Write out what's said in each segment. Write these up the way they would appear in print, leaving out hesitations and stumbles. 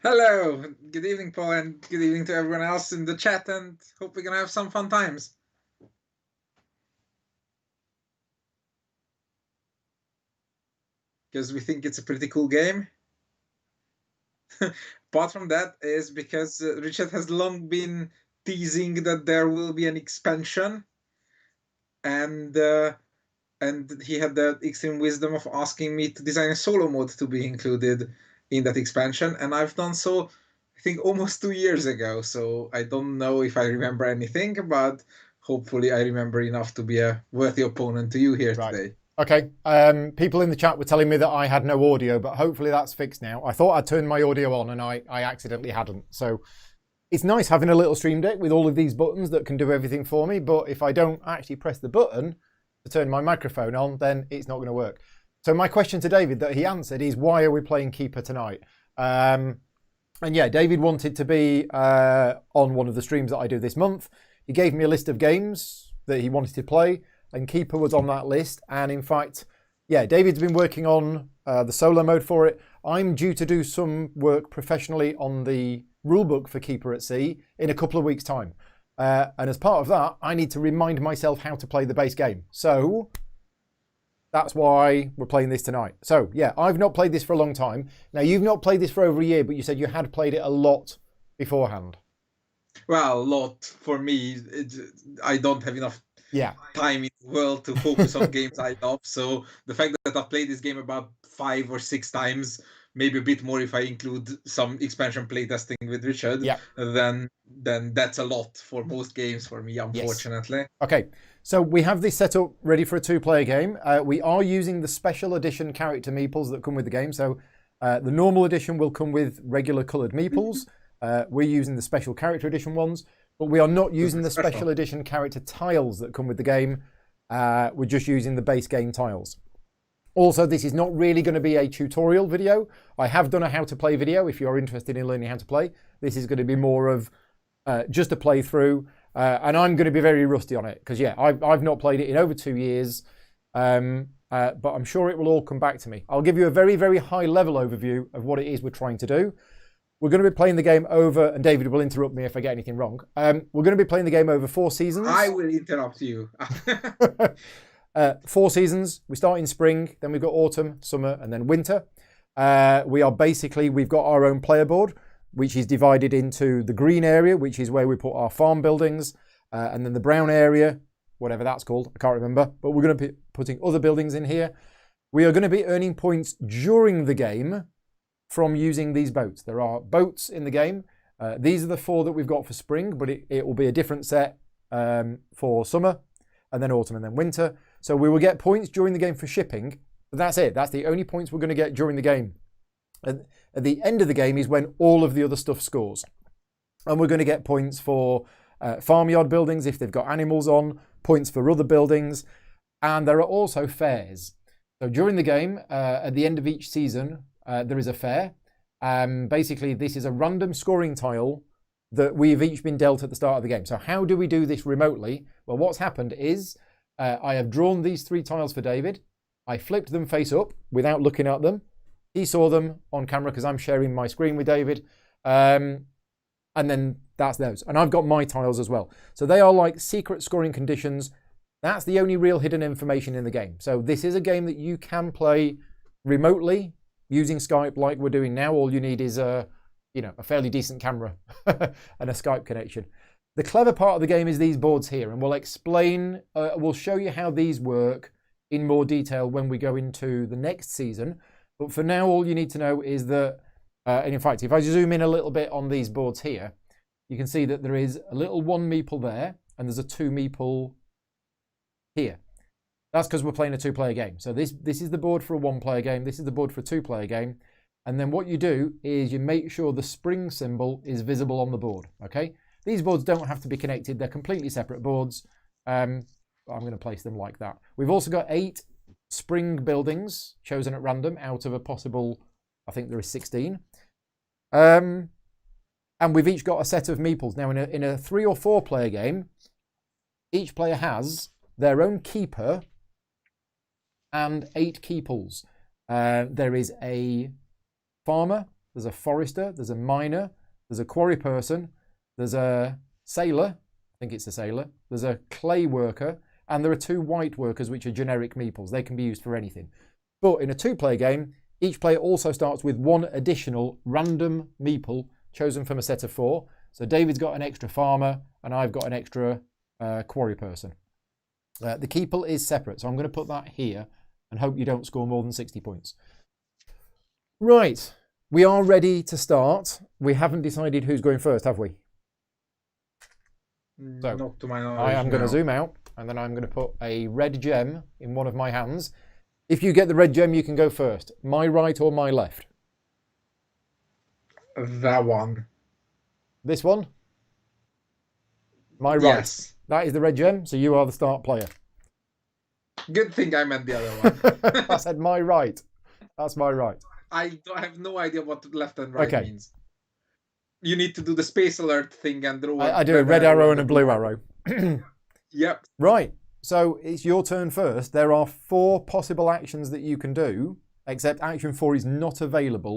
Hello, good evening, Paul, and good evening to everyone else in the chat, and hope we're gonna have some fun times. Because we think it's a pretty cool game. Apart from that is because Richard has long been teasing that there will be an expansion, and he had the extreme wisdom of asking me to design a solo mode to be included in that expansion, and I've done so, I think, almost 2 years ago. So I don't know if I remember anything, but hopefully I remember enough to be a worthy opponent to you here today. Okay. People in the chat were telling me that I had no audio, but hopefully that's fixed now. I thought I'd turned my audio on and I accidentally hadn't. So it's nice having a little Stream Deck with all of these buttons that can do everything for me. But if I don't actually press the button to turn my microphone on, then it's not going to work. So my question to David that he answered is, why are we playing Keyper tonight? And yeah, David wanted to be on one of the streams that I do this month. He gave me a list of games that he wanted to play, and Keyper was on that list. And in fact, yeah, David's been working on the solo mode for it. I'm due to do some work professionally on the rulebook for Keyper at Sea in a couple of weeks' time. And as part of that, I need to remind myself how to play the base game. So that's why we're playing this tonight. So yeah, I've not played this for a long time. Now, you've not played this for over a year, but you said you had played it a lot beforehand. Well, a lot for me. I don't have enough time in the world to focus on games I love. So the fact that I've played this game about 5 or 6 times, maybe a bit more if I include some expansion playtesting with Richard, then that's a lot for most games for me, unfortunately. Yes. Okay, so we have this set up ready for a 2-player game. We are using the special edition character meeples that come with the game. So the normal edition will come with regular coloured meeples. We're using the special character edition ones, but we are not using the special edition character tiles that come with the game. We're just using the base game tiles. Also, this is not really going to be a tutorial video. I have done a how to play video if you're interested in learning how to play. This is going to be more of just a playthrough, and I'm going to be very rusty on it because, yeah, I've not played it in over 2 years, but I'm sure it will all come back to me. I'll give you a very, very high level overview of what it is we're trying to do. We're going to be playing the game over, and David will interrupt me if I get anything wrong. We're going to be playing the game over 4 seasons. I will interrupt you. 4 seasons. We start in spring, then we've got autumn, summer, and then winter. We've got our own player board, which is divided into the green area, which is where we put our farm buildings, and then the brown area, whatever that's called, I can't remember, but we're going to be putting other buildings in here. We are going to be earning points during the game from using these boats. There are boats in the game. These are the 4 that we've got for spring, but it will be a different set for summer, and then autumn, and then winter. So we will get points during the game for shipping, but that's it. That's the only points we're going to get during the game. At the end of the game is when all of the other stuff scores. And we're going to get points for farmyard buildings if they've got animals on, points for other buildings, and there are also fairs. So during the game, at the end of each season, there is a fair. Basically, this is a random scoring tile that we've each been dealt at the start of the game. So how do we do this remotely? Well, what's happened is I have drawn these 3 tiles for David. I flipped them face up without looking at them. He saw them on camera because I'm sharing my screen with David. And then that's those. And I've got my tiles as well. So they are like secret scoring conditions. That's the only real hidden information in the game. So this is a game that you can play remotely using Skype like we're doing now. All you need is a fairly decent camera and a Skype connection. The clever part of the game is these boards here, and we'll show you how these work in more detail when we go into the next season. But for now, all you need to know is that, and in fact, if I zoom in a little bit on these boards here, you can see that there is a little 1 meeple there, and there's a 2 meeple here. That's because we're playing a 2-player game. So this is the board for a 1-player game. This is the board for a 2-player game. And then what you do is you make sure the spring symbol is visible on the board. Okay. These boards don't have to be connected. They're completely separate boards. I'm going to place them like that. We've also got 8 spring buildings chosen at random out of a possible, I think there is 16. And we've each got a set of meeples. Now, in a 3 or 4-player game, each player has their own keeper and 8 keeples. There is a farmer, there's a forester, there's a miner, there's a quarry person, there's a sailor, I think it's a sailor, there's a clay worker, and there are 2 white workers, which are generic meeples. They can be used for anything. But in a 2-player game, each player also starts with 1 additional random meeple chosen from a set of 4. So David's got an extra farmer, and I've got an extra quarry person. The keeper is separate, so I'm going to put that here and hope you don't score more than 60 points. Right, we are ready to start. We haven't decided who's going first, have we? So not to my knowledge. I am going to zoom out, and then I'm going to put a red gem in one of my hands. If you get the red gem, you can go first. My right or my left? That one. This one? My right. Yes. That is the red gem, so you are the start player. Good thing I meant the other one. I said my right. That's my right. I have no idea what left and right Okay. means. You need to do the space alert thing and draw. I do a red arrow and a blue arrow. Yep. Right. So it's your turn first. There are 4 possible actions that you can do, except action 4 is not available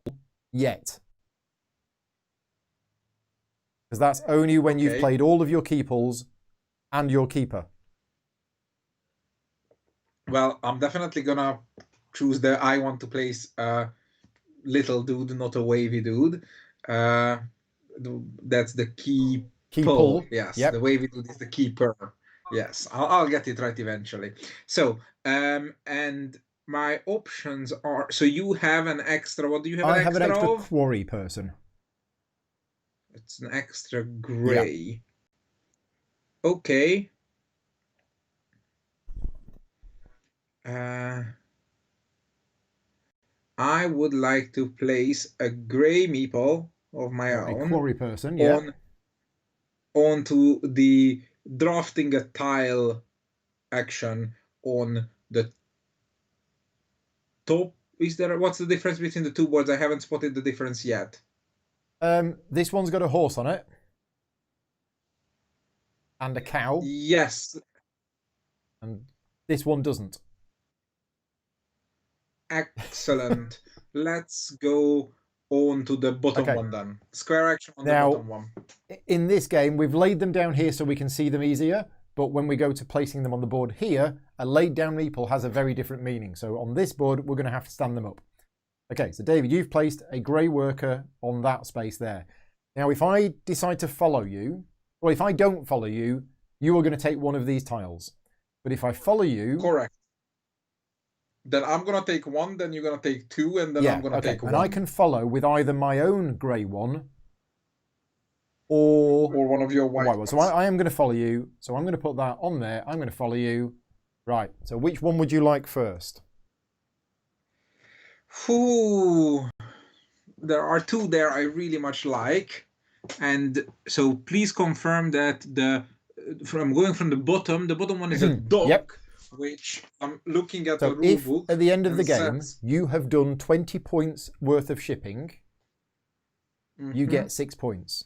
yet. Because that's only when you've played all of your keeples and your keeper. Well, I'm definitely gonna choose the I want to place a little dude, not a wavy dude. That's the key pull. Yes, yep. The wavy dude is the keeper. Yes, I'll get it right eventually. So, and my options are, so you have an extra, what do you have I an have extra an extra of? quarry person. It's an extra grey. Yep. Okay. I would like to place a grey meeple of my own. A quarry person, yeah. Onto the drafting a tile action on the top. What's the difference between the 2 boards? I haven't spotted the difference yet. This one's got a horse on it. And a cow. Yes. And this one doesn't. Excellent. Let's go on to the bottom one then. Square action on the bottom one. In this game, we've laid them down here so we can see them easier. But when we go to placing them on the board here, a laid down meeple has a very different meaning. So on this board, we're going to have to stand them up. Okay, so David, you've placed a grey worker on that space there. Now, if I decide to follow you, or if I don't follow you, you are going to take one of these tiles. But if I follow you... Correct. Then I'm going to take 1, then you're going to take 2, and then I'm going to take 1. And I can follow with either my own grey one or one of your white ones. So I am going to follow you. So I'm going to put that on there. I'm going to follow you. Right. So which one would you like first? Ooh, there are 2 there I really much like. And so please confirm that from going from the bottom one is a dock. Yep. Which I'm looking at the rule book. At the end of the game you have done 20 points worth of shipping, you get 6 points.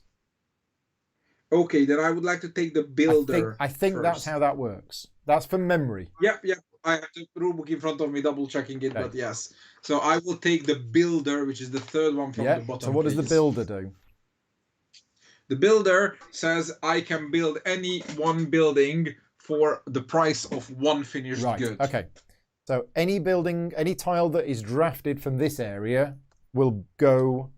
Okay, then I would like to take the builder. I think first. That's how that works. That's from memory. Yep. I have the rule book in front of me, double checking it, but yes. So I will take the builder, which is the 3rd one from the bottom. So what does the builder do? The builder says I can build any one building for the price of 1 finished good. Okay. So any building, any tile that is drafted from this area will go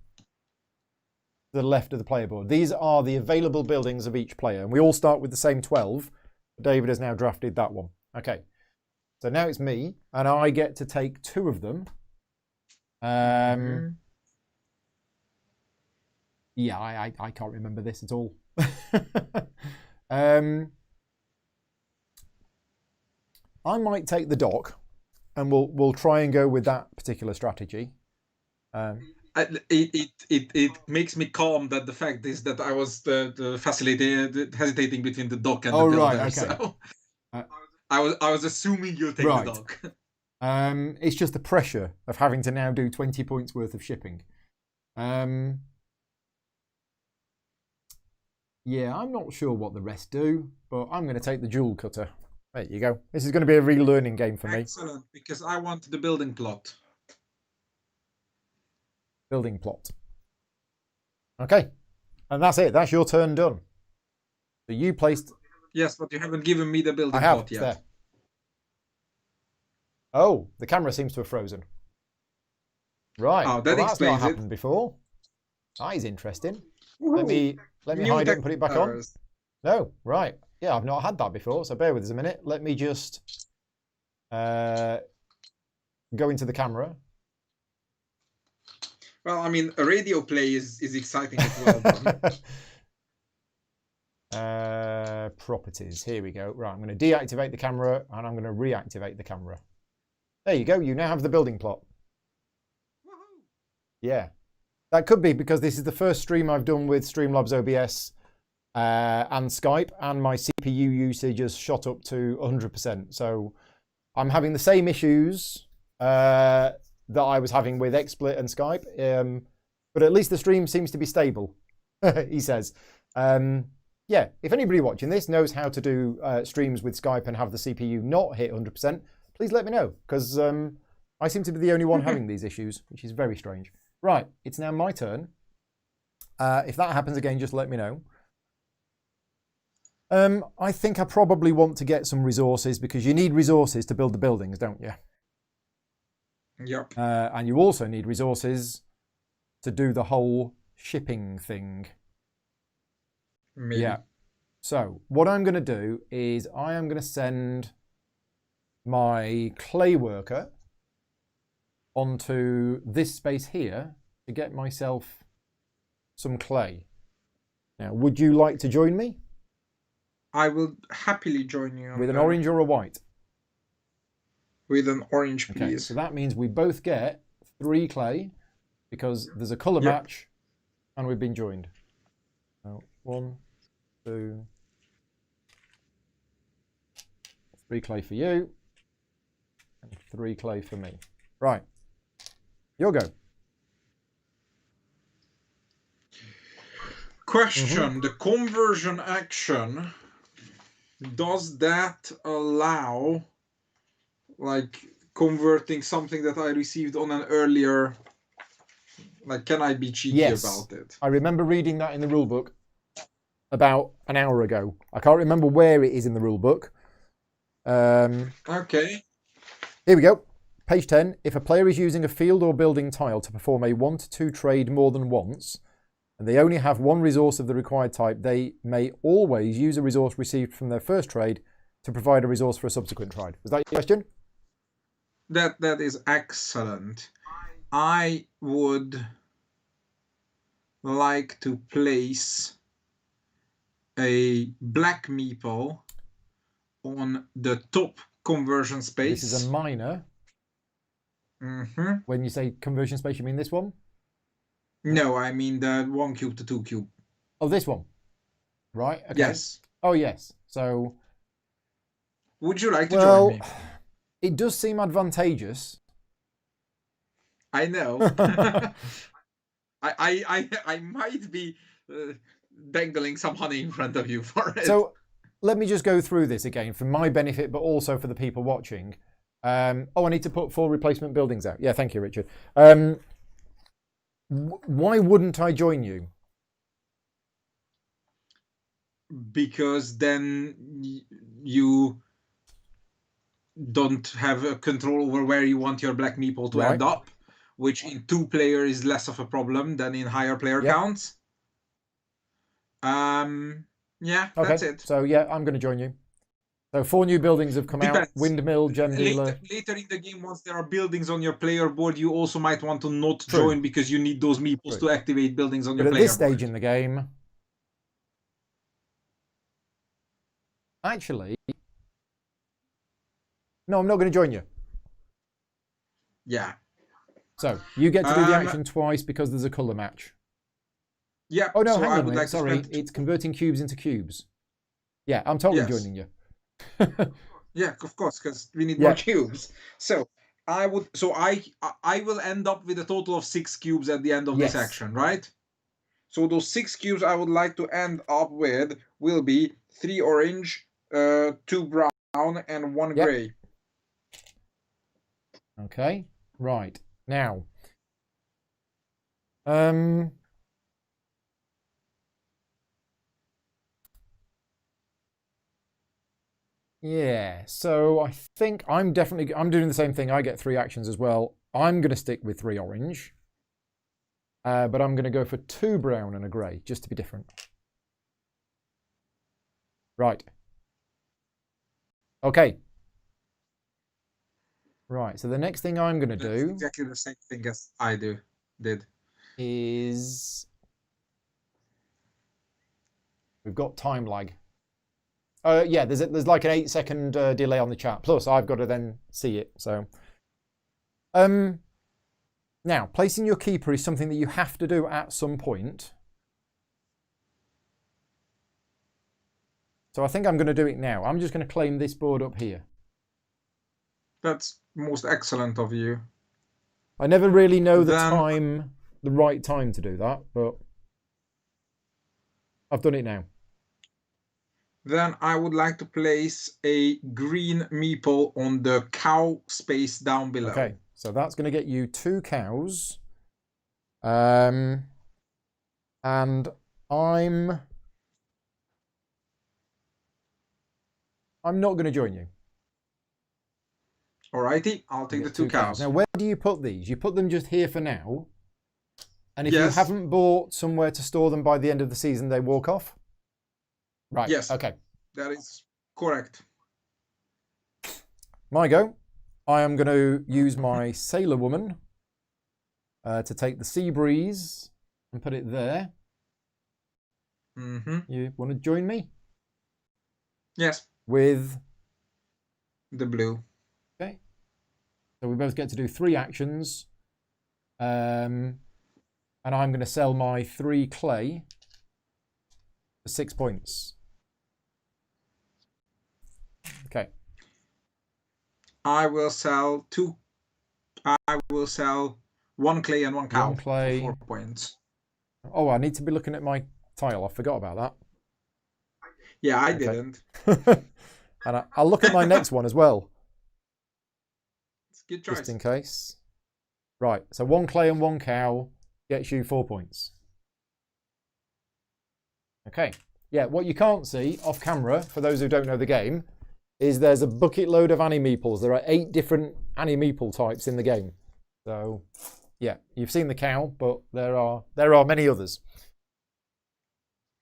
to the left of the player board. These are the available buildings of each player. And we all start with the same 12. David has now drafted that one. Okay. So now it's me, and I get to take 2 of them. Yeah, I can't remember this at all. I might take the dock, and we'll try and go with that particular strategy. It makes me calm that the fact is that I was hesitating between the dock and the builder. Right, okay. So I was assuming you'll take the dock. It's just the pressure of having to now do 20 points worth of shipping. Yeah, I'm not sure what the rest do, but I'm going to take the jewel cutter. There you go. This is going to be a relearning game for me. Excellent, because I want the building plot. Building plot. Okay. And that's it. That's your turn done. So you placed... Yes, but you haven't given me the building I have. plot It's yet. there. Oh, the camera seems to have frozen. Right. Oh, that Well, that's not explains it. happened before. That is interesting. Woohoo. Let me New hide it and put it back on. textures. No, right. Yeah, I've not had that before, so bear with us a minute. Let me just go into the camera. Well, I mean, a radio play is exciting as well. Properties. Here we go. Right, I'm going to deactivate the camera and I'm going to reactivate the camera. There you go. You now have the building plot. Woohoo. Yeah. That could be because this is the first stream I've done with Streamlabs OBS and Skype, and my CPU usage has shot up to 100%. So I'm having the same issues that I was having with XSplit and Skype, but at least the stream seems to be stable, he says. Yeah, if anybody watching this knows how to do streams with Skype and have the CPU not hit 100%, please let me know, because I seem to be the only one having these issues, which is very strange. Right, it's now my turn. If that happens again, just let me know. I think I probably want to get some resources, because you need resources to build the buildings, don't you? Yep. And you also need resources to do the whole shipping thing. Maybe. Yeah. So what I'm going to do is I am going to send my clay worker onto this space here to get myself some clay. Now, would you like to join me? I will happily join you. With an orange or a white? With an orange, please. Okay, so that means we both get 3 clay because there's a colour match and we've been joined. So 1, 2, 3 clay for you and 3 clay for me. Right, your go. Question, the conversion action, does that allow like converting something that I received on an earlier, like can I be cheeky about it? I remember reading that in the rulebook about an hour ago. I can't remember where it is in the rulebook. Okay. Here we go. Page 10. If a player is using a field or building tile to perform a 1 to 2 trade more than once, and they only have 1 resource of the required type, they may always use a resource received from their first trade to provide a resource for a subsequent trade. Was that your question? That is excellent. I would like to place a black meeple on the top conversion space. This is a minor. When you say conversion space, you mean this one? No, I mean the 1 cube to 2 cube. Oh, this one. Right. Okay. Yes. Oh, yes. So. Would you like to join me? It does seem advantageous. I know. I might be dangling some honey in front of you for it. So let me just go through this again for my benefit, but also for the people watching. I need to put 4 replacement buildings out. Yeah, thank you, Richard. Why wouldn't I join you? Because then you don't have a control over where you want your black meeple to end up, which in 2 player is less of a problem than in higher player counts. Yeah, okay. That's it. So yeah, I'm going to join you. So 4 new buildings have come out. Windmill, gem dealer. Later in the game, once there are buildings on your player board, you also might want to not join because you need those meeples to activate buildings on your player board. But at this stage in the game, actually, no, I'm not going to join you. Yeah. So you get to do the action twice because there's a colour match. Yeah. Oh no, hang on a minute. Sorry, it's converting cubes into cubes. Yeah, I'm totally joining you. Yeah, of course, because we need more cubes. So I will end up with a total of 6 cubes at the end of this action, right? So those 6 cubes I would like to end up with will be 3 orange, 2 brown, and 1 gray. Okay, right. Now, Yeah, so I think I'm doing the same thing. I get 3 actions as well. I'm going to stick with 3 orange. But I'm going to go for 2 brown and a grey, just to be different. Right. Okay. Right, so the next thing I'm going to do... exactly the same thing as I did. ...is... We've got time lag. Yeah, there's like an 8-second delay on the chat. Plus, I've got to then see it. So, now placing your keeper is something that you have to do at some point. So I think I'm going to do it now. I'm just going to claim this board up here. That's most excellent of you. I never really know the right time to do that, but I've done it now. Then I would like to place a green meeple on the cow space down below. Okay, so that's going to get you 2 cows. And I'm not going to join you. Alrighty, I'll take the 2 cows. Now, where do you put these? You put them just here for now. And if Yes. you haven't bought somewhere to store them by the end of the season, they walk off? Right. Yes. Okay. That is correct. My go. I am going to use my Sailor Woman to take the Sea Breeze and put it there. You want to join me? Yes. With the blue. Okay. So we both get to do 3 actions. And I'm going to sell my 3 clay for 6 points. Okay. I will sell 1 clay and 1 cow 1 clay. for 4 points. Oh, I need to be looking at my tile. I forgot about that. Yeah, I didn't. And I'll look at my next one as well. It's a good choice. Just in case. Right, so 1 clay and 1 cow gets you 4 points. Okay. Yeah, what you can't see off camera, for those who don't know the game, is there's a bucket load of Annie Meeples. There are 8 different Annie Meeple types in the game. So, yeah, you've seen the cow, but there are many others.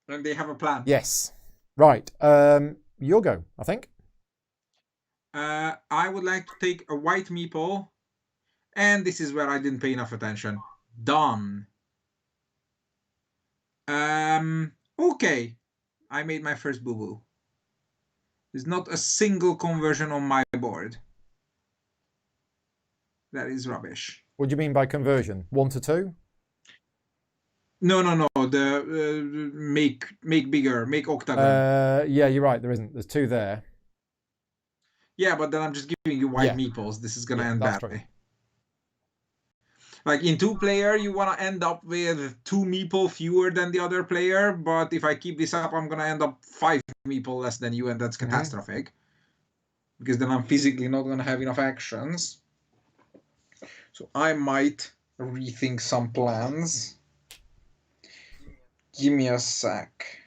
And they have a plan. Yes. Right. Your go, I think. I would like to take a white meeple, and this is where I didn't pay enough attention. Done. Okay. I made my first boo-boo. There's not a single conversion on my board. That is rubbish. What do you mean by conversion? 1 to 2? No. The make bigger, make octagon. Yeah, you're right. There isn't. There's 2 there. Yeah, but then I'm just giving you white meeples. This is gonna end badly. True. Like in 2-player, you want to end up with 2 meeple fewer than the other player. But if I keep this up, I'm gonna end up 5 meeple less than you, and that's catastrophic. Because then I'm physically not gonna have enough actions. So I might rethink some plans. Give me a sec.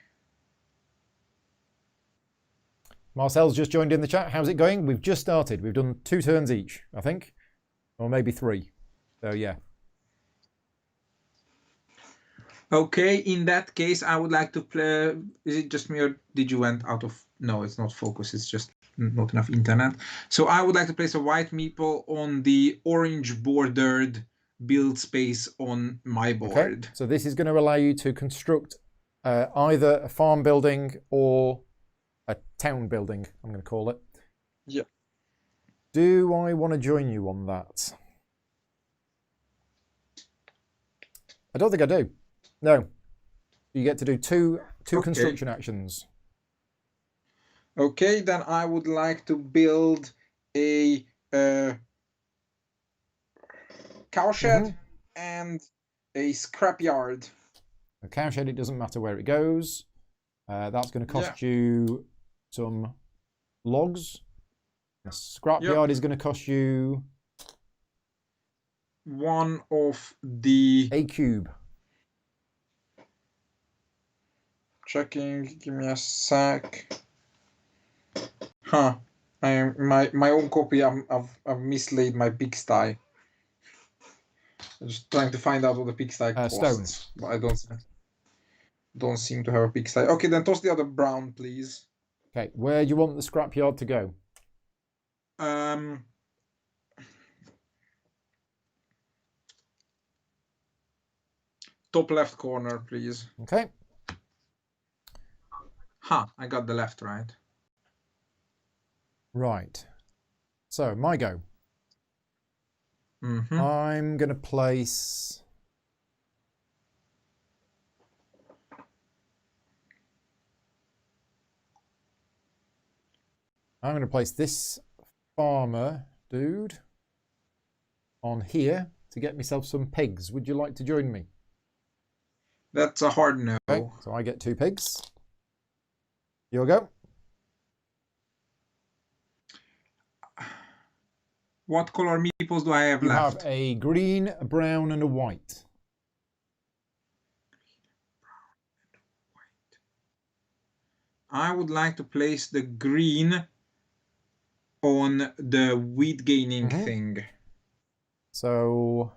Marcel's just joined in the chat. How's it going? We've just started. We've done 2 turns each, I think. Or maybe 3. So, yeah. Okay, in that case, I would like to play... Is it just me or did you went out of... No, it's not focus. It's just not enough internet. So I would like to place a white meeple on the orange bordered build space on my board. Okay. So this is going to allow you to construct either a farm building or a town building, I'm going to call it. Yeah. Do I want to join you on that? I don't think I do. No. You get to do two construction actions. Okay, then I would like to build a cowshed and a scrapyard. A cowshed, it doesn't matter where it goes. That's going to cost you some logs. A scrapyard is going to cost you... one of the... A cube. Checking, give me a sec. Huh. My own copy. I've mislaid my pigsty. I'm just trying to find out what the pigsty costs, stones. but I don't seem to have a pigsty. Okay, then toss the other brown, please. Okay, where do you want the scrapyard to go? Top left corner, please. Okay. I got the left right. Right. So, my go. Mm-hmm. I'm going to place... I'm going to place this farmer dude on here to get myself some pigs. Would you like to join me? That's a hard no. Okay, so I get 2 pigs. Your go. What color meeples do I have left? You have a green, a brown, and a white. I would like to place the green on the wheat gaining thing. So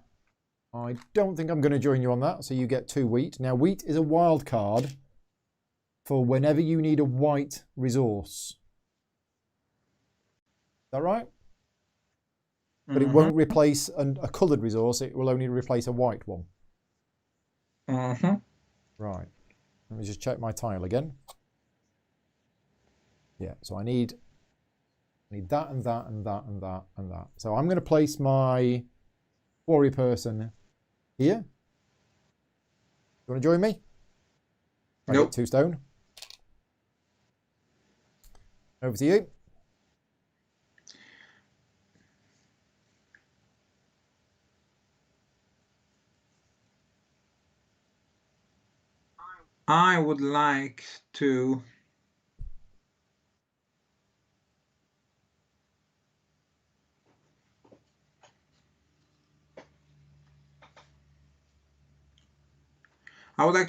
I don't think I'm going to join you on that. So you get 2 wheat. Now wheat is a wild card for whenever you need a white resource. Is that right? But it won't replace a coloured resource. It will only replace a white one. Right. Let me just check my tile again. Yeah, so I need that and that and that and that and that. So I'm going to place my quarry person here. You want to join me? I Nope. get 2 stone. Over to you. I would like to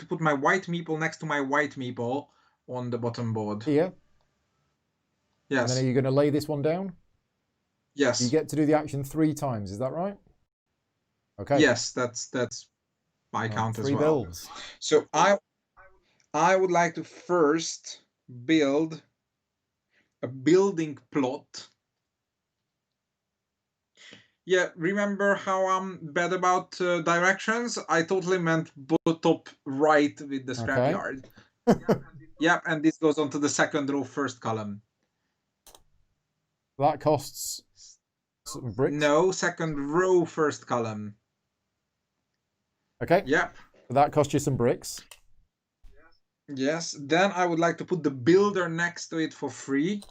put my white meeple next to my white meeple on the bottom board. Here. Yes. And then are you going to lay this one down? Yes. You get to do the action 3 times. Is that right? Okay. Yes, that's my count as 3 well. builds. So I would like to first build a building plot. Yeah, remember how I'm bad about directions? I totally meant top right with the scrapyard. Yep, and this goes onto the second row, first column. That costs some bricks? No, second row, first column. Okay. Yep. So that costs you some bricks. Yes. Then I would like to put the builder next to it for free.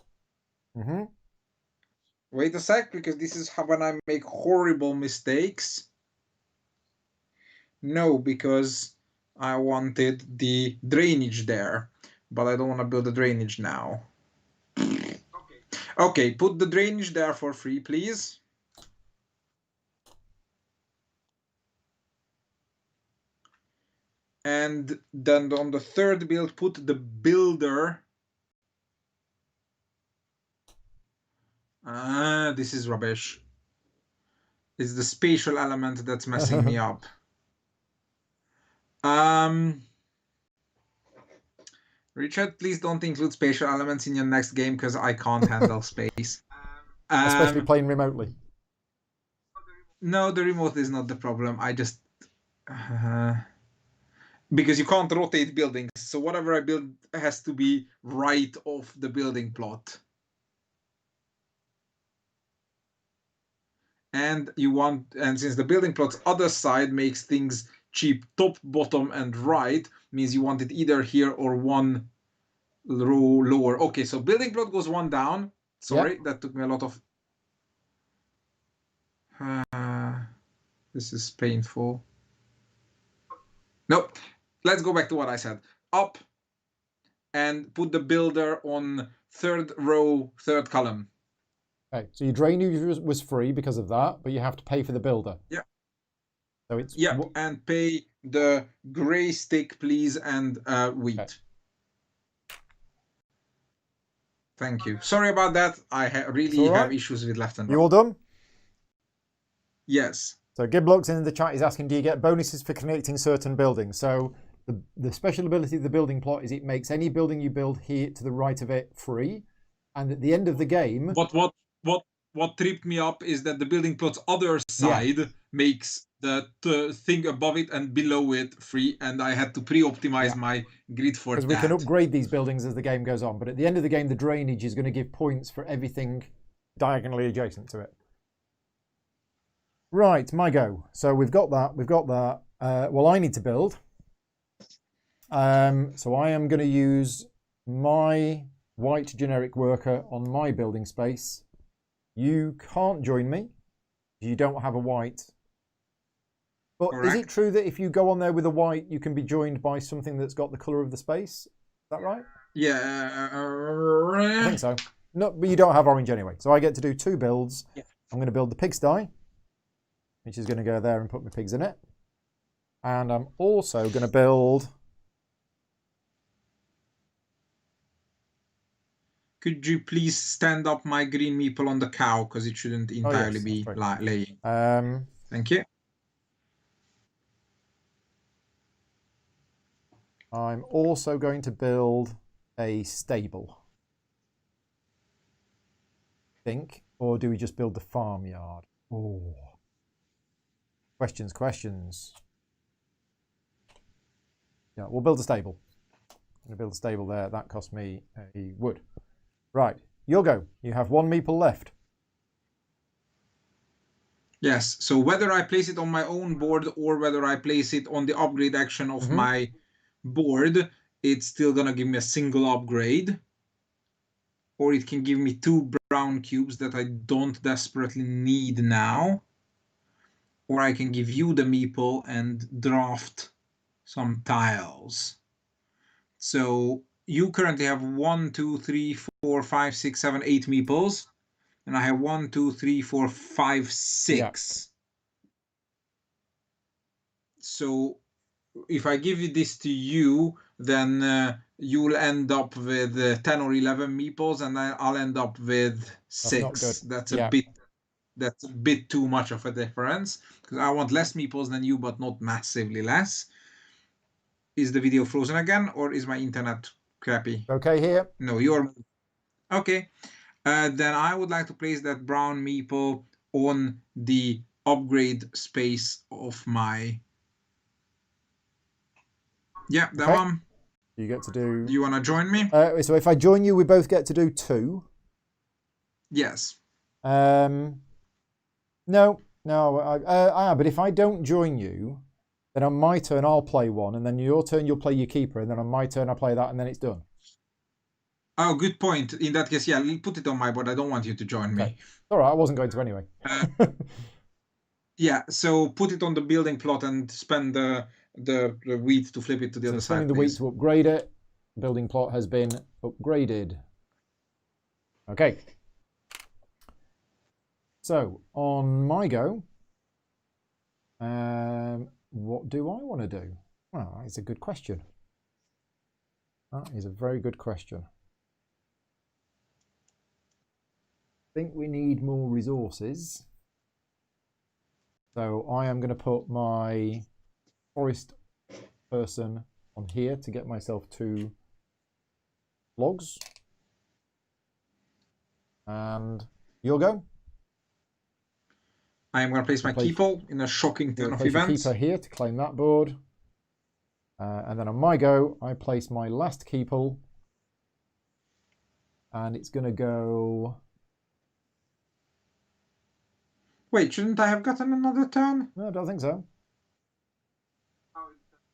Wait a sec, because this is how when I make horrible mistakes. No, because I wanted the drainage there, but I don't want to build the drainage now. Okay, put the drainage there for free, please. And then on the third build, put the builder. This is rubbish. It's the spatial element that's messing me up. Richard, please don't include spatial elements in your next game because I can't handle space. Especially playing remotely. No, the remote is not the problem. I just... because you can't rotate buildings. So whatever I build has to be right off the building plot. And since the building plot's other side makes things cheap, top, bottom, and right, means you want it either here or one row lower. Okay, so building plot goes 1 down. Sorry, that took me a lot of... this is painful. Nope. Let's go back to what I said. Up and put the builder on third row, third column. Okay, so your drainage was free because of that, but you have to pay for the builder. Yeah. So it's and pay the gray stick, please, and wheat. Okay. Thank you. Sorry about that. I really all right. have issues with left and right. You all done? Yes. So Giblux in the chat is asking, do you get bonuses for connecting certain buildings? So the special ability of the building plot is it makes any building you build here to the right of it free. And at the end of the game... What tripped me up is that the building plot's other side makes the thing above it and below it free, and I had to pre-optimize my grid for that. Because we can upgrade these buildings as the game goes on, but at the end of the game, the drainage is going to give points for everything diagonally adjacent to it. Right, my go. So we've got that. Well, I need to build. So I am going to use my white generic worker on my building space. You can't join me. You don't have a white. But Correct. Is it true that if you go on there with a white, you can be joined by something that's got the colour of the space? Is that right? Yeah. I think so. No, but you don't have orange anyway. So I get to do 2 builds. Yeah. I'm going to build the pigsty, which is going to go there and put my pigs in it. And I'm also going to build... Could you please stand up my green meeple on the cow, because it shouldn't entirely be laying. Thank you. I'm also going to build a stable. Think, or do we just build the farmyard? Oh. Questions. Yeah, we'll build a stable. I'm going to build a stable there. That cost me a wood. Right, you'll go. You have 1 meeple left. Yes, so whether I place it on my own board or whether I place it on the upgrade action of my board, it's still going to give me a single upgrade. Or it can give me 2 brown cubes that I don't desperately need now. Or I can give you the meeple and draft some tiles. So you currently have 1, 2, 3, 4, 5, 6, 7, 8 meeples. And I have 1, 2, 3, 4, 5, 6. Yeah. So if I give this to you, then you'll end up with 10 or 11 meeples, and I'll end up with 6. That's a bit too much of a difference, because I want less meeples than you, but not massively less. Is the video frozen again, or is my internet crappy? Okay here. No, you're okay. Then I would like to place that brown meeple on the upgrade space of my... Yeah, that one. You get to do... Do you want to join me? So if I join you, we both get to do 2. Yes. No. But if I don't join you, then on my turn I'll play 1, and then your turn you'll play your keeper, and then on my turn I play that, and then it's done. Oh, good point. In that case, yeah, put it on my board. I don't want you to join me. All right, I wasn't going to anyway. Yeah, so put it on the building plot and spend the wheat to flip it to the other side. Spending the wheat to upgrade it. Building plot has been upgraded. Okay. So on my go, what do I want to do? Well, it's a good question. That is a very good question. I think we need more resources. So I am going to put my forest person on here to get myself 2 logs. And you'll go. I am going to place my keeper in a shocking turn of events. Keeper here to claim that board. And then on my go, I place my last keeper. And it's going to go... Wait, shouldn't I have gotten another turn? No, I don't think so.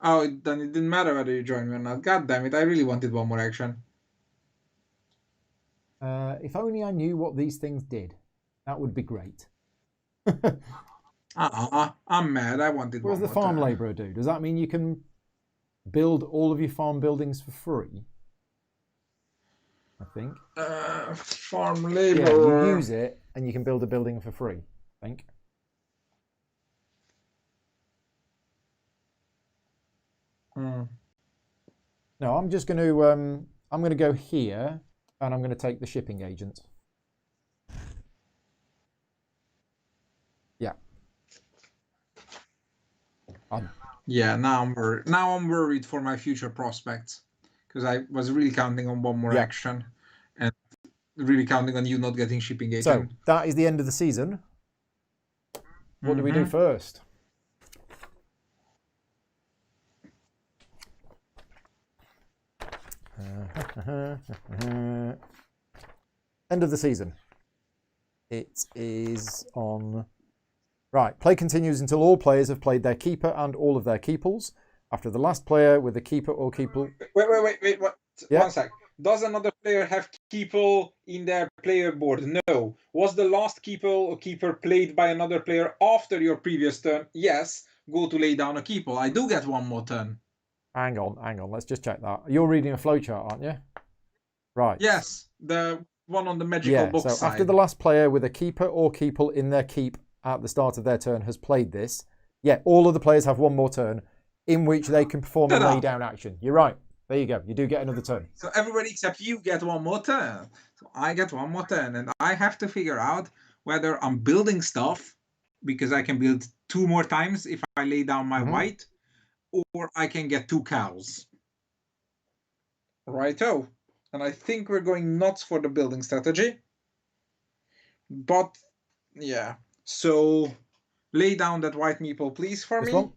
Oh, then it didn't matter whether you joined me or not. God damn it, I really wanted 1 more action. If only I knew what these things did. That would be great. I'm mad. I wanted 1 more. What does the farm labourer do? Does that mean you can build all of your farm buildings for free? I think. Farm labourer. Yeah, you use it and you can build a building for free, I think. No, I'm just going to go here. And I'm going to take the shipping agent. Yeah. Yeah, now I'm worried for my future prospects, because I was really counting on one more action, and really counting on you not getting shipping agent. So that is the end of the season. What do we do first? End of the season. It is on... Right, play continues until all players have played their keeper and all of their keeples. After the last player with a keeper or keeple... Wait, what? Yeah. 1 sec. Does another player have keeper in their player board? No. Was the last keeper or keeper played by another player after your previous turn? Yes. Go to lay down a keeper. I do get one more turn. Hang on. Let's just check that. You're reading a flowchart, aren't you? Right. Yes, the one on the magical box so side. After the last player with a keeper or keeple in their keep at the start of their turn has played this, all of the players have one more turn in which they can perform a lay down action. You're right. There you go. You do get another turn. So everybody except you get one more turn. So I get one more turn, and I have to figure out whether I'm building stuff, because I can build 2 more times if I lay down my white, or I can get 2 cows. Righto. And I think we're going nuts for the building strategy. But, yeah. So, lay down that white meeple, please, for me.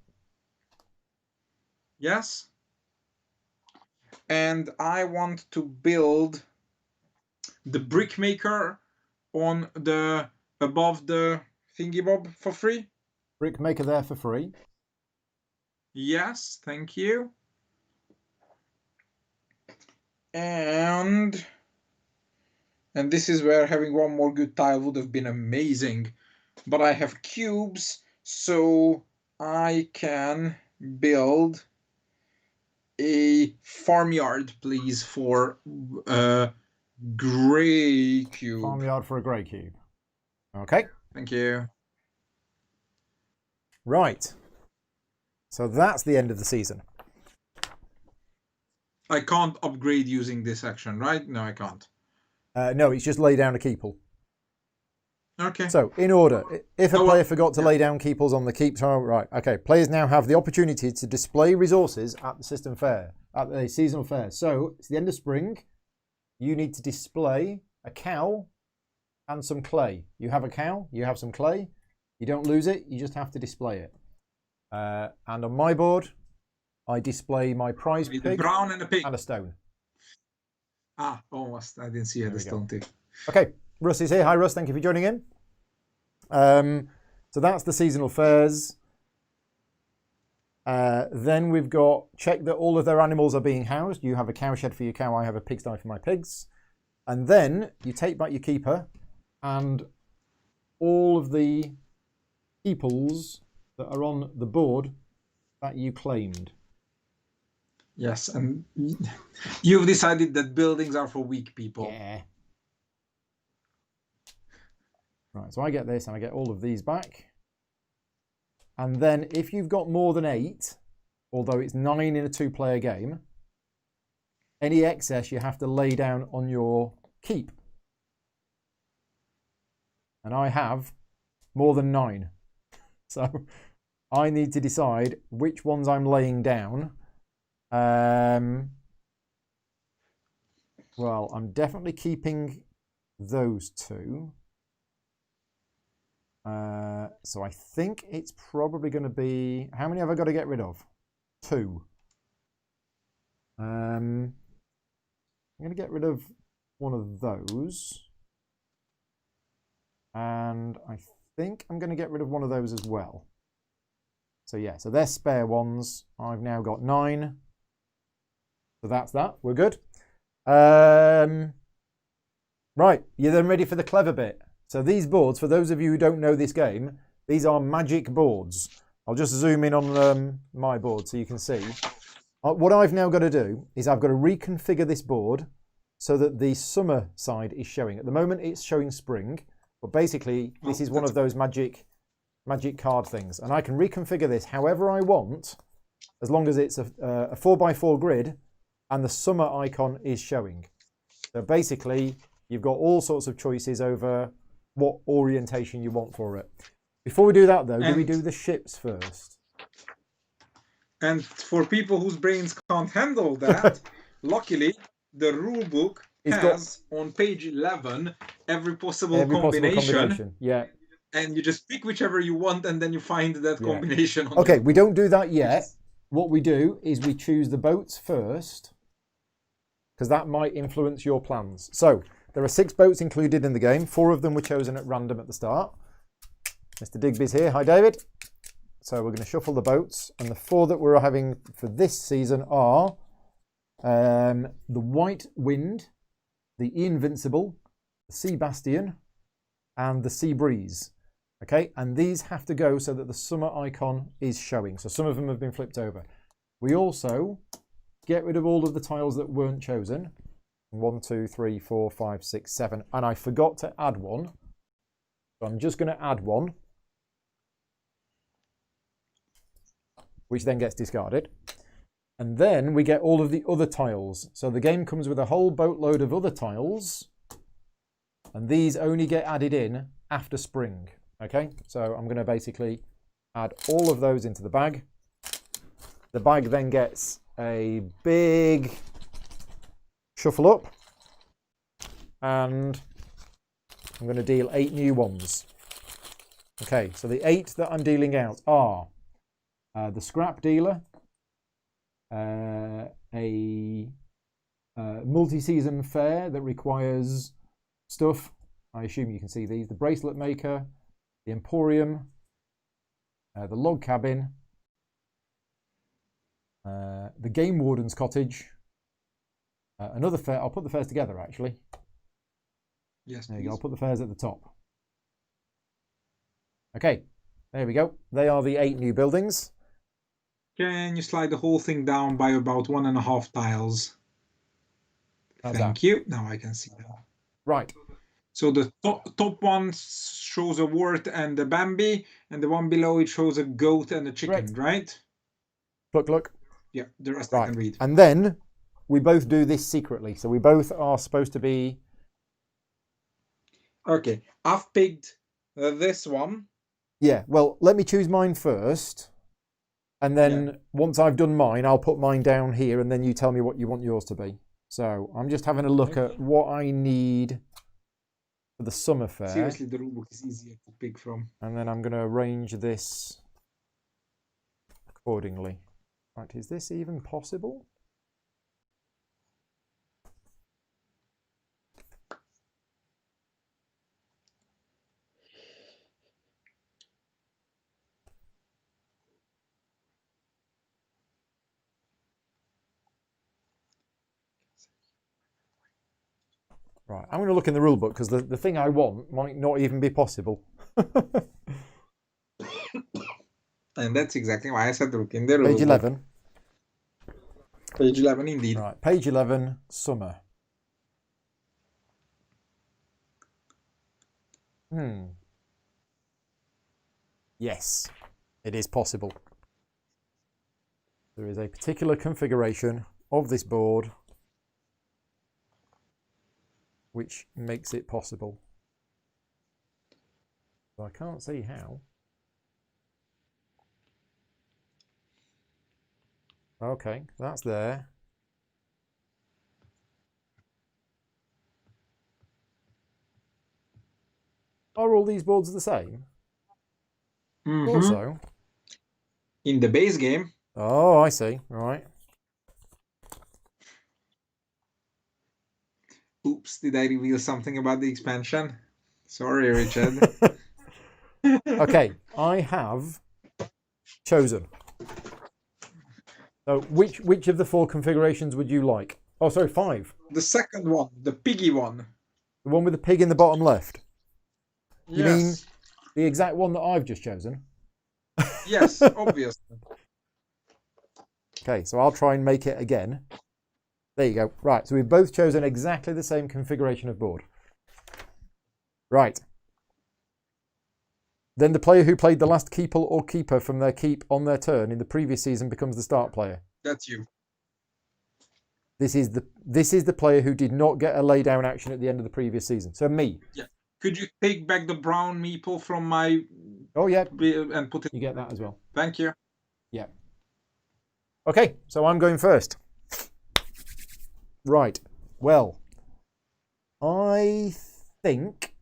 Yes. And I want to build the brick maker on the above the thingy bob for free. Brick maker there for free. Yes, thank you. And this is where having one more good tile would have been amazing. But I have cubes, so I can build a farmyard, please, for a gray cube. Farmyard for a grey cube. Okay. Thank you. Right. So that's the end of the season. I can't upgrade using this action, right? No, I can't. No, it's just lay down a keeple. Okay. So, in order, if a player forgot to lay down keeples on the keep, right, okay, players now have the opportunity to display resources at the system fair, at the seasonal fair. So, it's the end of spring. You need to display a cow and some clay. You have a cow, you have some clay. You don't lose it, you just have to display it. And on my board, I display my prize pig, brown and a pig and a stone. Ah, almost. I didn't see the stone too. Okay, Russ is here. Hi, Russ. Thank you for joining in. So that's the seasonal fairs. Then we've got check that all of their animals are being housed. You have a cow shed for your cow. I have a pigsty for my pigs. And then you take back your keeper and all of the keeples that are on the board that you claimed. Yes, and you've decided that buildings are for weak people. Yeah. Right, so I get this and I get all of these back. And then if you've got more than 8, although it's 9 in a 2-player game, any excess you have to lay down on your keep. And I have more than 9. So I need to decide which ones I'm laying down. Well, I'm definitely keeping those 2. So I think it's probably going to be... How many have I got to get rid of? 2. I'm going to get rid of one of those. And I think I'm going to get rid of one of those as well. So yeah, so they're spare ones. I've now got 9. So that's that. We're good. Right, you're then ready for the clever bit. So these boards, for those of you who don't know this game, these are magic boards. I'll just zoom in on my board so you can see. What I've now got to do is I've got to reconfigure this board so that the summer side is showing. At the moment it's showing spring, but basically this is one of those magic card things. And I can reconfigure this however I want, as long as it's a 4x4 grid and the summer icon is showing. So basically, you've got all sorts of choices over what orientation you want for it. Before we do that, though, do we do the ships first? And for people whose brains can't handle that, luckily, the rule book has on page 11 every possible combination. Yeah. And you just pick whichever you want, and then you find that combination. Okay, we don't do that yet. What we do is we choose the boats first, because that might influence your plans. So there are 6 boats included in the game. 4 of them were chosen at random at the start. Mr. Digby's here. Hi, David. So we're going to shuffle the boats, and the 4 that we're having for this season are the White Wind, the Invincible, the Sea Bastion, and the Sea Breeze. Okay, and these have to go so that the summer icon is showing. So some of them have been flipped over. We also get rid of all of the tiles that weren't chosen. 1, 2, 3, 4, 5, 6, 7. And I forgot to add one. So I'm just going to add one, which then gets discarded. And then we get all of the other tiles. So the game comes with a whole boatload of other tiles. And these only get added in after spring. Okay, so I'm going to basically add all of those into the bag. The bag then gets a big shuffle up. And I'm going to deal 8 new ones. Okay, so the 8 that I'm dealing out are the scrap dealer, a multi-season fair that requires stuff. I assume you can see these. The bracelet maker, the emporium, the log cabin, the game warden's cottage, another fair. I'll put the fairs together actually. Yes, there you go. I'll put the fairs at the top. Okay, there we go. They are the 8 new buildings. Can you slide the whole thing down by about 1.5 tiles? Thank you. Now I can see that. Right. So the top one shows a wart and a Bambi, and the one below it shows a goat and a chicken, right? Look. Yeah, the rest I can read. And then we both do this secretly. So we both are supposed to be... Okay, I've picked this one. Yeah, well, let me choose mine first. And then once I've done mine, I'll put mine down here, and then you tell me what you want yours to be. So I'm just having a look at what I need for the summer fair. Seriously, the rulebook is easier to pick from. And then I'm going to arrange this accordingly. Right, is this even possible? Right, I'm going to look in the rule book because the thing I want might not even be possible. And that's exactly why I said look in the rule book. Page 11. Page 11 indeed. Right, page 11, summer. Yes, it is possible. There is a particular configuration of this board which makes it possible. So I can't see how. Okay, that's there. Are all these boards the same? Also, in the base game. Oh, I see. Right. Oops, did I reveal something about the expansion? Sorry, Richard. Okay, I have chosen. So which of the 4 configurations would you like? Oh, sorry, 5. The second one, the piggy one. The one with the pig in the bottom left. Yes. You mean the exact one that I've just chosen? Yes, obviously. Okay, so I'll try and make it again. There you go. Right, so we've both chosen exactly the same configuration of board. Right. Then the player who played the last keeper or keeper from their keep on their turn in the previous season becomes the start player. That's you. This is the player who did not get a lay down action at the end of the previous season. So me. Yeah. Could you take back the brown meeple from my? Oh yeah. And put it. You get that as well. Thank you. Yeah. Okay, so I'm going first. Right. Well, I think.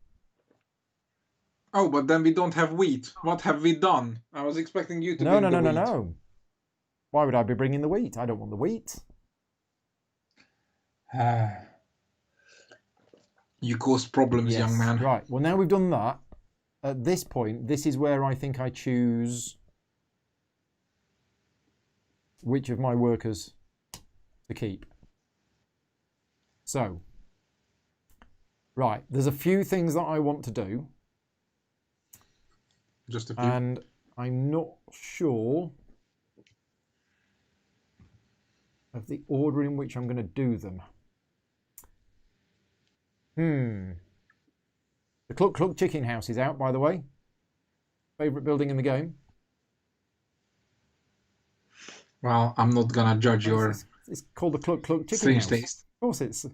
Oh, but then we don't have wheat. What have we done? I was expecting you to bring the wheat. No. Why would I be bringing the wheat? I don't want the wheat. You cause problems, yes. young man. Right. Well, now we've done that. At this point, this is where I think I choose which of my workers to keep. So, right. There's a few things that I want to do. Just a few. And I'm not sure of the order in which I'm going to do them. The Cluck Cluck Chicken House is out, by the way. Favourite building in the game. Well, I'm not gonna judge your. It's called the Cluck Cluck Chicken strange House. taste. Of course it's.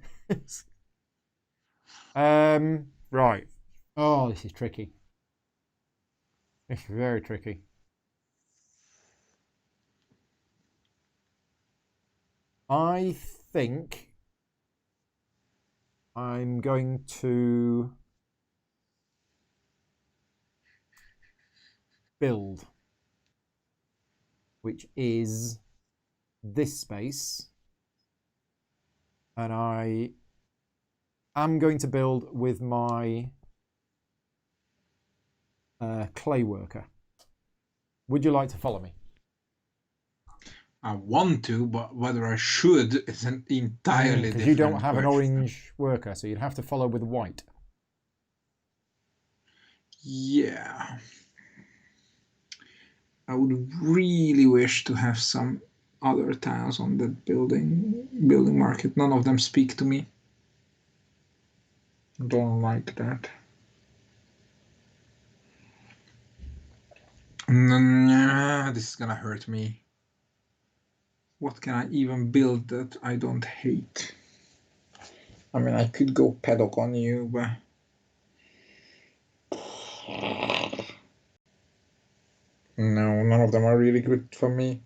Right. Oh, this is tricky. It's very tricky. I think I'm going to build, which is this space, and I am going to build with my clay worker. Would you like to follow me? I want to, but whether I should is an entirely different because you don't have question. an orange worker, so you'd have to follow with white. Yeah. I would really wish to have some other tiles on that building market. None of them speak to me. Don't like that. This is gonna hurt me. What can I even build that I don't hate? I mean, I could go paddock on you, but no, none of them are really good for me.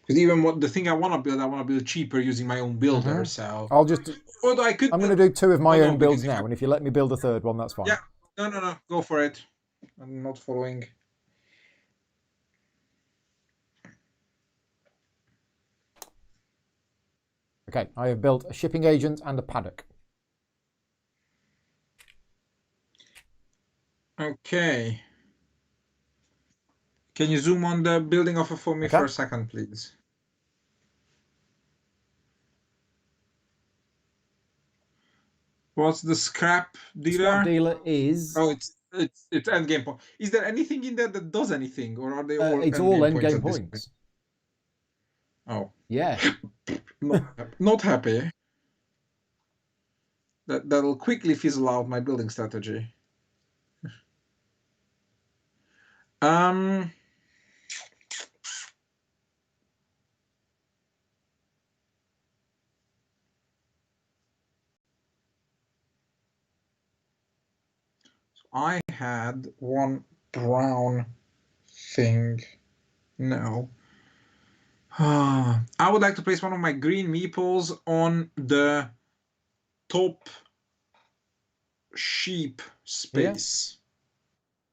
Because even the thing I want to build cheaper using my own builder. So I'll just. although I could. I'm going to do two of my own builds now, and if you let me build a third one, that's fine. Yeah. No. Go for it. I'm not following. Okay, I have built a shipping agent and a paddock. Okay. Can you zoom on the building offer for me for a second, please? What's the scrap dealer? The scrap dealer is. Oh, it's end game point. Is there anything in there that does anything, or are they all? It's all end game points. Oh. Yeah. Not happy. That'll quickly fizzle out my building strategy. I had one brown thing. No. I would like to place one of my green meeples on the top sheep space.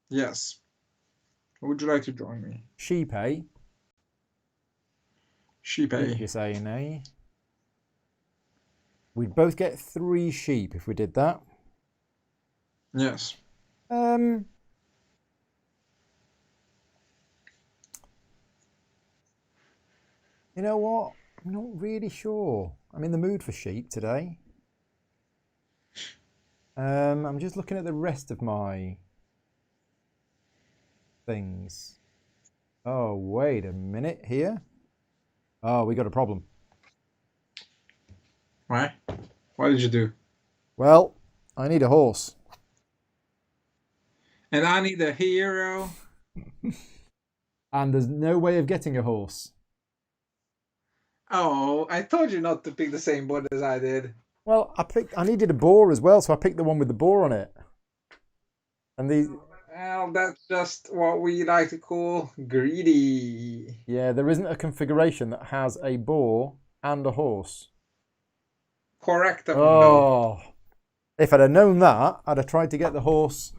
Yeah. Yes. Would you like to join me? Sheep, eh? Sheep, eh? You're saying, eh? We'd both get 3 sheep if we did that. Yes. You know what? I'm not really sure. I'm in the mood for sheep today. I'm just looking at the rest of my things. Oh, wait a minute here. Oh, we got a problem. Why? What did you do? Well, I need a horse. And I need a hero. And there's no way of getting a horse. Oh, I told you not to pick the same board as I did. Well, I needed a boar as well, so I picked the one with the boar on it. And these, Well, that's just what we like to call greedy. yeah, there isn't a configuration that has a boar and a horse. Correctamundo. Oh, if I'd have known that, I'd have tried to get the horse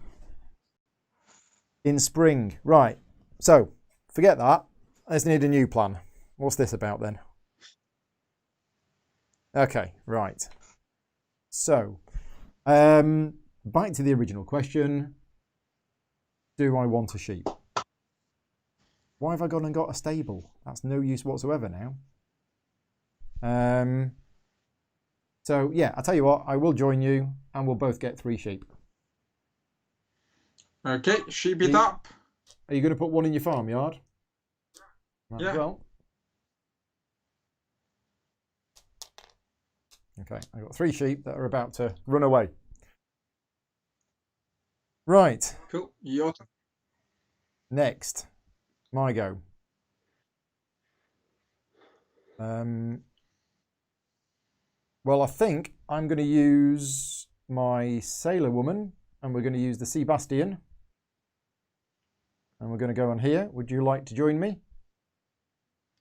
in spring. Right, so forget that. I just need a new plan. What's this about then? Okay, right. So, back to the original question. Do I want a sheep? Why have I gone and got a stable? That's no use whatsoever now. So, yeah, I'll tell you what, I will join you and we'll both get 3 sheep. Okay, sheep it up. Are you going to put one in your farmyard? Might Yeah. as well. Okay, I've got 3 sheep that are about to run away. Right. Cool. Your turn. Next, my go. Well, I think I'm going to use my Sailor Woman, and we're going to use the Sebastian. And we're going to go on here. Would you like to join me?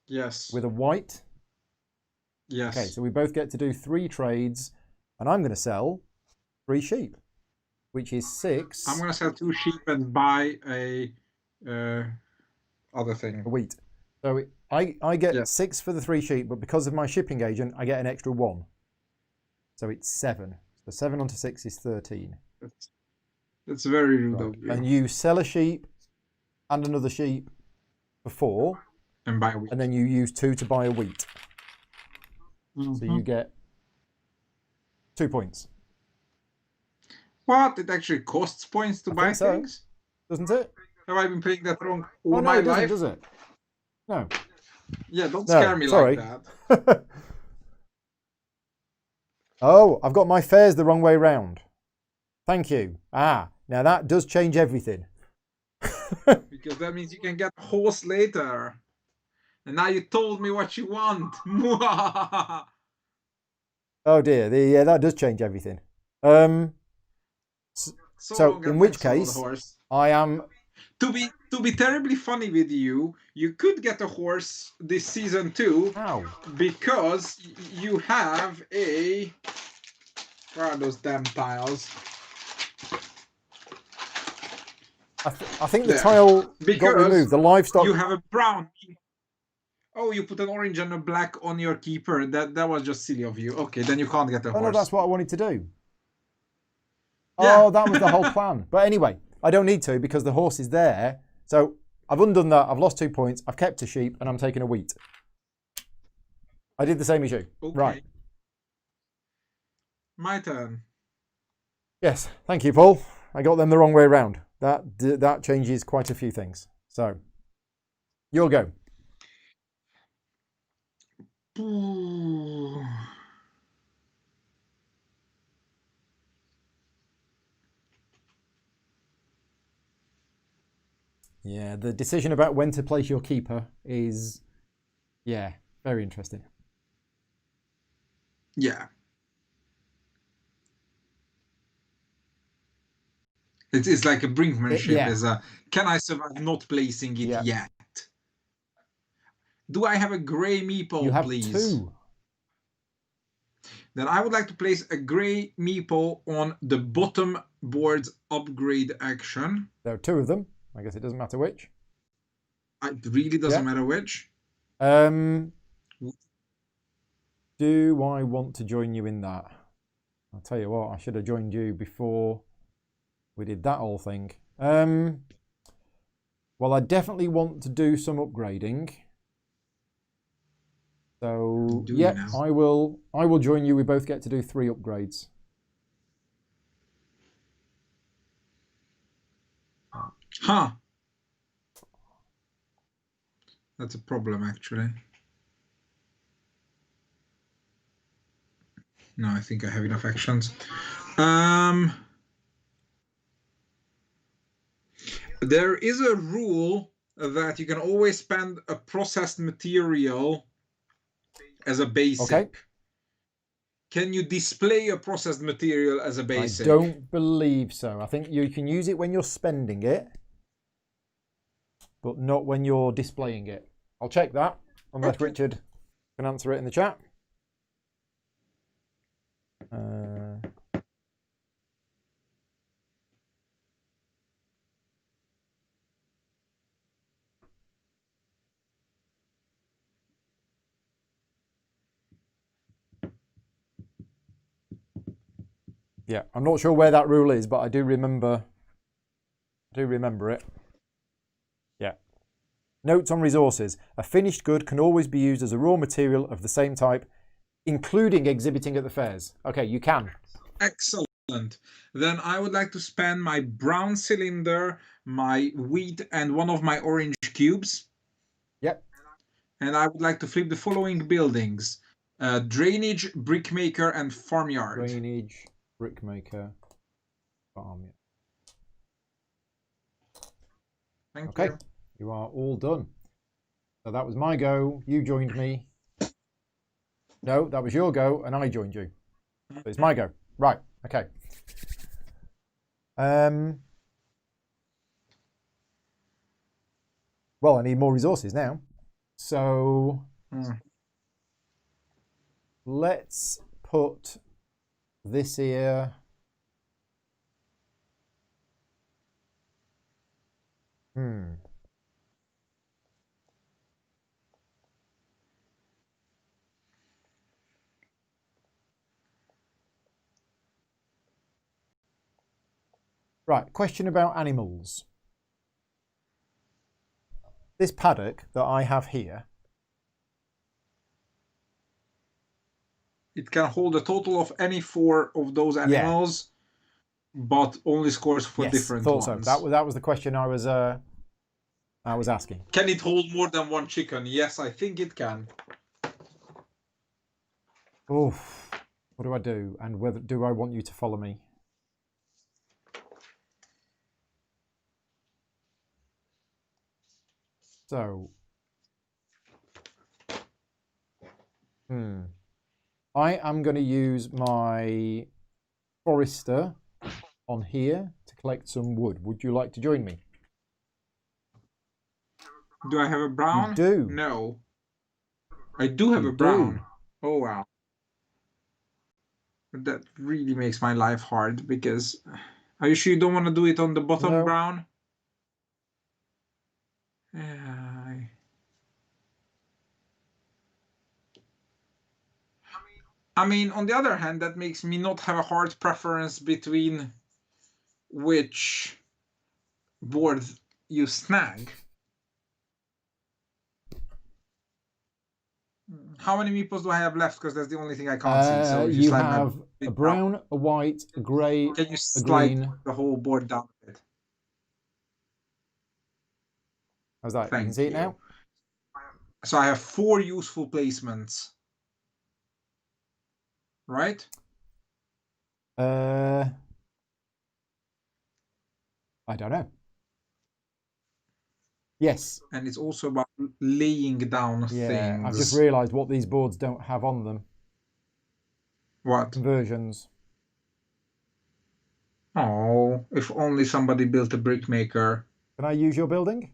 Yes. With a white? Yes. Okay, so we both get to do 3 trades, and I'm going to sell 3 sheep, which is 6. I'm going to sell 2 sheep and buy a other thing. A wheat. So I get Yeah. 6 for the 3 sheep, but because of my shipping agent, I get an extra 1. So it's 7. So 7 onto 6 is 13. That's very rude Right. of you. And you sell a sheep and another sheep for 4, And buy a wheat. and then you use 2 to buy a wheat. So you get 2 points. What? It actually costs points to buy so. things? Doesn't it? Have I been playing that wrong all Oh, no, my it doesn't, life? does it? No. Yeah, don't No, scare me sorry. like that. Oh, I've got my fares the wrong way round. Thank you. Ah, now that does change everything. Because that means you can get a horse later. And now you told me what you want. Oh dear, yeah, that does change everything. So in which case, I am... To be terribly funny with you, you could get a horse this season too. Ow. Because you have a... Where are those damn tiles? I think the tile got removed. The livestock... You have a brown... Oh, you put an orange and a black on your Keyper. That was just silly of you. Okay, then you can't get a horse. Oh no, that's what I wanted to do. Yeah. Oh, that was the whole plan. But anyway, I don't need to because the horse is there. So I've undone that. I've lost 2 points. I've kept a sheep and I'm taking a wheat. I did the same as you. Okay. Right. My turn. Yes, thank you, Paul. I got them the wrong way around. That changes quite a few things. So, your go. Ooh. Yeah, the decision about when to place your keeper is, yeah, very interesting. Yeah. It is like a brinkmanship. Yeah. Can I survive not placing it yet? Do I have a grey meeple, You have please? 2. Then I would like to place a grey meeple on the bottom board's upgrade action. There are 2 of them. I guess it doesn't matter which. It really doesn't matter which. Do I want to join you in that? I'll tell you what, I should have joined you before we did that whole thing. Well, I definitely want to do some upgrading. So, yeah, I will join you. We both get to do 3 upgrades. Huh. That's a problem, actually. No, I think I have enough actions. There is a rule that you can always spend a processed material as a basic. Okay. Can you display a processed material as a basic? I don't believe so. I think you can use it when you're spending it, but not when you're displaying it. I'll check that, unless Okay. Richard can answer it in the chat. Yeah, I'm not sure where that rule is, but I do remember it. Yeah. Notes on resources. A finished good can always be used as a raw material of the same type, including exhibiting at the fairs. Okay, you can. Excellent. Then I would like to spend my brown cylinder, my wheat, and one of my orange cubes. Yep. And I would like to flip the following buildings. Drainage, brickmaker, and farmyard. Drainage, brickmaker, farmyard. Thank Okay, you. you are all done. So that was my go. You joined me. No, that was your go, and I joined you. So it's my go. Right. Okay. Well, I need more resources now. So let's put this here. Right, question about animals. This paddock that I have here. It can hold a total of any 4 of those animals, but only scores for different ones. So. That was the question I was asking. Can it hold more than 1 chicken? Yes, I think it can. Oof. What do I do? And whether do I want you to follow me? So, I am going to use my forester on here to collect some wood. Would you like to join me? Do I have a brown? You do. No. I do have a brown. Oh, wow. That really makes my life hard because... Are you sure you don't want to do it on the bottom brown? I mean, on the other hand, that makes me not have a hard preference between which board you snag. How many meeples do I have left? Because that's the only thing I can't see. So you have a brown, a white, a grey, can you a green. slide the whole board down a bit? How's that? You can see it now? So I have 4 useful placements. Right? I don't know. Yes. And it's also about laying down things. I've just realised what these boards don't have on them. What? Conversions. Oh, if only somebody built a brickmaker. Can I use your building?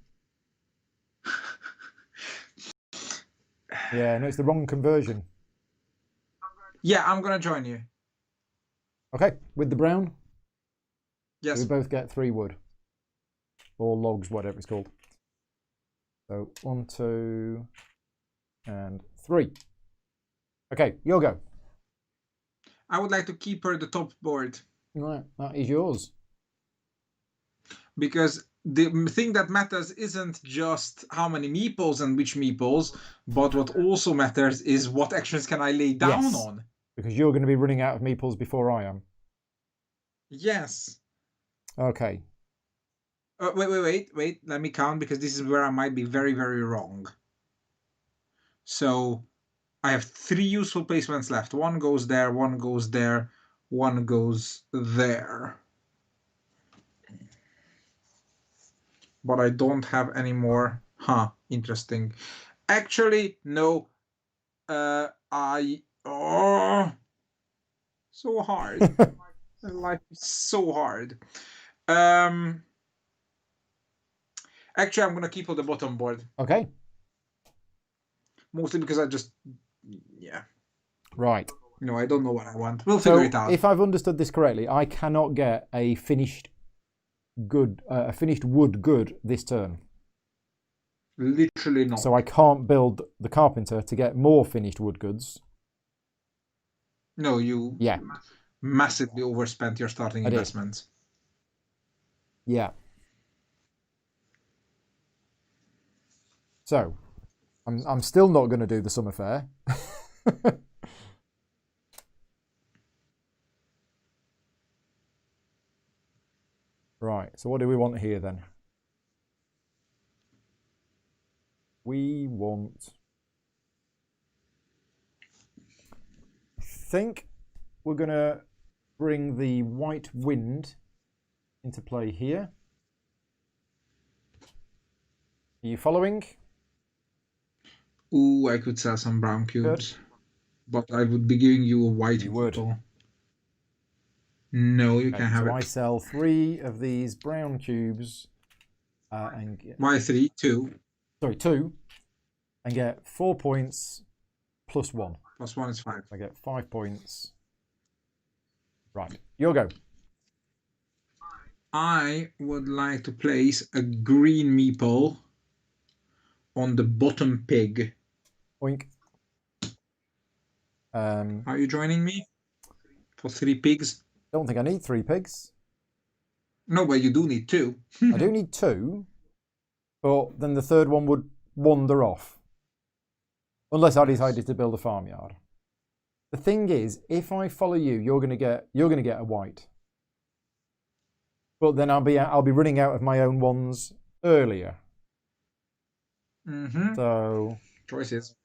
Yeah, no, it's the wrong conversion. Yeah, I'm going to join you. Okay, with the brown? Yes. So we both get 3 wood. Or logs, whatever it's called. So 1, 2, and 3. Okay, your go. I would like to Keyper the top board. Right, that is yours. Because the thing that matters isn't just how many meeples and which meeples, but what also matters is what actions can I lay down on. Because you're going to be running out of meeples before I am. Yes. Okay. Wait. Let me count because this is where I might be very, very wrong. So I have 3 useful placements left. 1 goes there, 1 goes there, 1 goes there. But I don't have any more. Interesting. Actually, no. So hard. Life is so hard. Actually, I'm gonna keep on the bottom board. Okay. Mostly because I just, yeah. Right. No, I don't know what I want. We'll figure it out. If I've understood this correctly, I cannot get a finished wood good this turn. Literally not. So I can't build the carpenter to get more finished wood goods. No, you massively overspent your starting investments. Yeah. So, I'm still not going to do the summer fair. Right, so what do we want here then? We want... I think we're going to bring the white wind into play here. Are you following? Ooh, I could sell some brown cubes. Good. But I would be giving you a white meeple. No, you can't have it. So I sell 3 of these brown cubes and get... Why 3? 2. Sorry, 2. And get 4 points plus 1. Plus 1 is 5. I get 5 points. Right, your go. I would like to place a green meeple on the bottom pig. Oink. Are you joining me for 3 pigs? Don't think I need 3 pigs. No, but you do need 2. I do need 2, but then the third one would wander off. Unless I decided to build a farmyard. The thing is, if I follow you, you're gonna get a white. But then I'll be running out of my own ones earlier. Mm-hmm. So choices.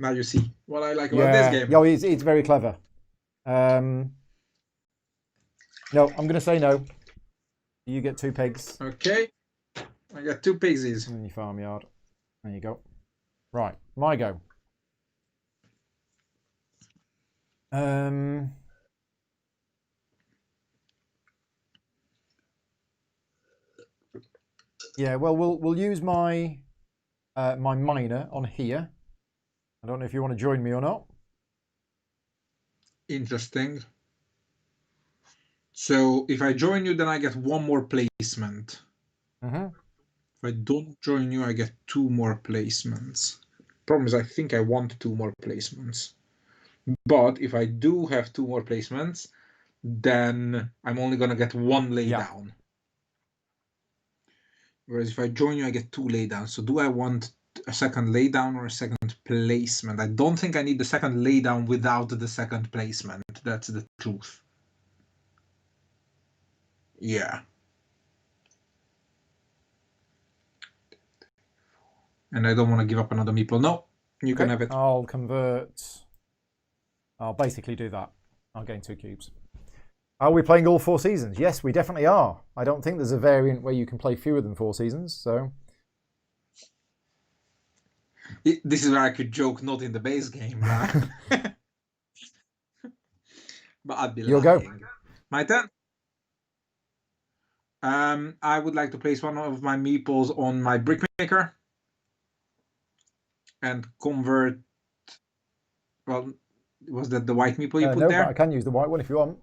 Now you see what I like about this game. Yeah, it's very clever. No, I'm going to say no. You get 2 pigs. Okay. I got 2 pigsies. In your farmyard. There you go. Right, my go. Yeah, well, we'll use my my miner on here. I don't know if you want to join me or not. Interesting. So if I join you, then I get 1 more placement. Mm-hmm. If I don't join you, I get 2 more placements. Problem is, I think I want 2 more placements. But if I do have 2 more placements, then I'm only going to get 1 laydown. Whereas if I join you, I get 2 laydowns. So do I want a second laydown or a second placement? I don't think I need the second laydown without the second placement. That's the truth. Yeah. And I don't want to give up another meeple. No, you can have it. I'll convert. I'll basically do that. I'll gain 2 cubes. Are we playing all 4 seasons? Yes, we definitely are. I don't think there's a variant where you can play fewer than 4 seasons, so... This is where I could joke, not in the base game. But I'd be You'll lying. go. My turn. I would like to place 1 of my meeples on my brickmaker and convert... Well, was that the white meeple you put no, there? But I can use the white one if you want.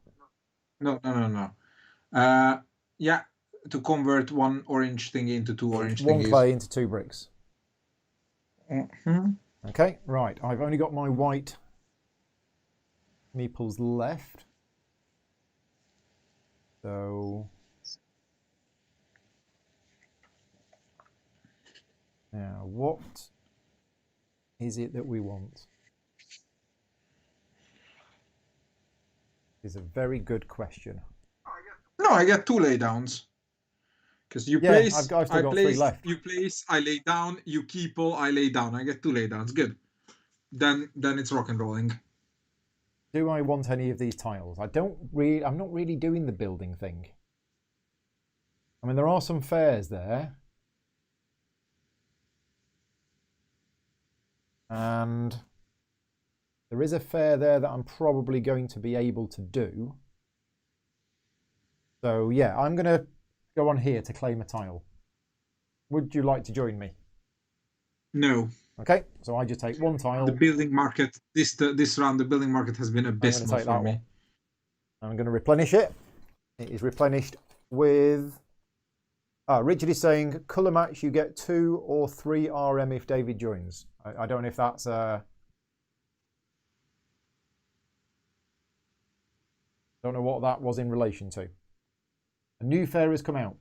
No. Yeah, to convert 1 orange thingy into 2 orange thingies. 1 clay into 2 bricks. Mm-hmm. Okay, right. I've only got my white meeples left. So... Now, what is it that we want? Is a very good question. No, I get 2 laydowns. Because you place, I've still got 3 left. You place, I lay down, you keep all, I lay down. I get 2 laydowns. Good. Then it's rock and rolling. Do I want any of these tiles? I'm not really doing the building thing. I mean, there are some fairs there. And there is a fair there that I'm probably going to be able to do. So yeah, I'm going to go on here to claim a tile. Would you like to join me? No. Okay, so I just take one tile. The building market, this round, the building market has been abysmal for me. I'm going to replenish it. It is replenished with... Richard is saying, colour match, you get 2 or 3 RM if David joins. I don't know if that's... Don't know what that was in relation to. A new fair has come out.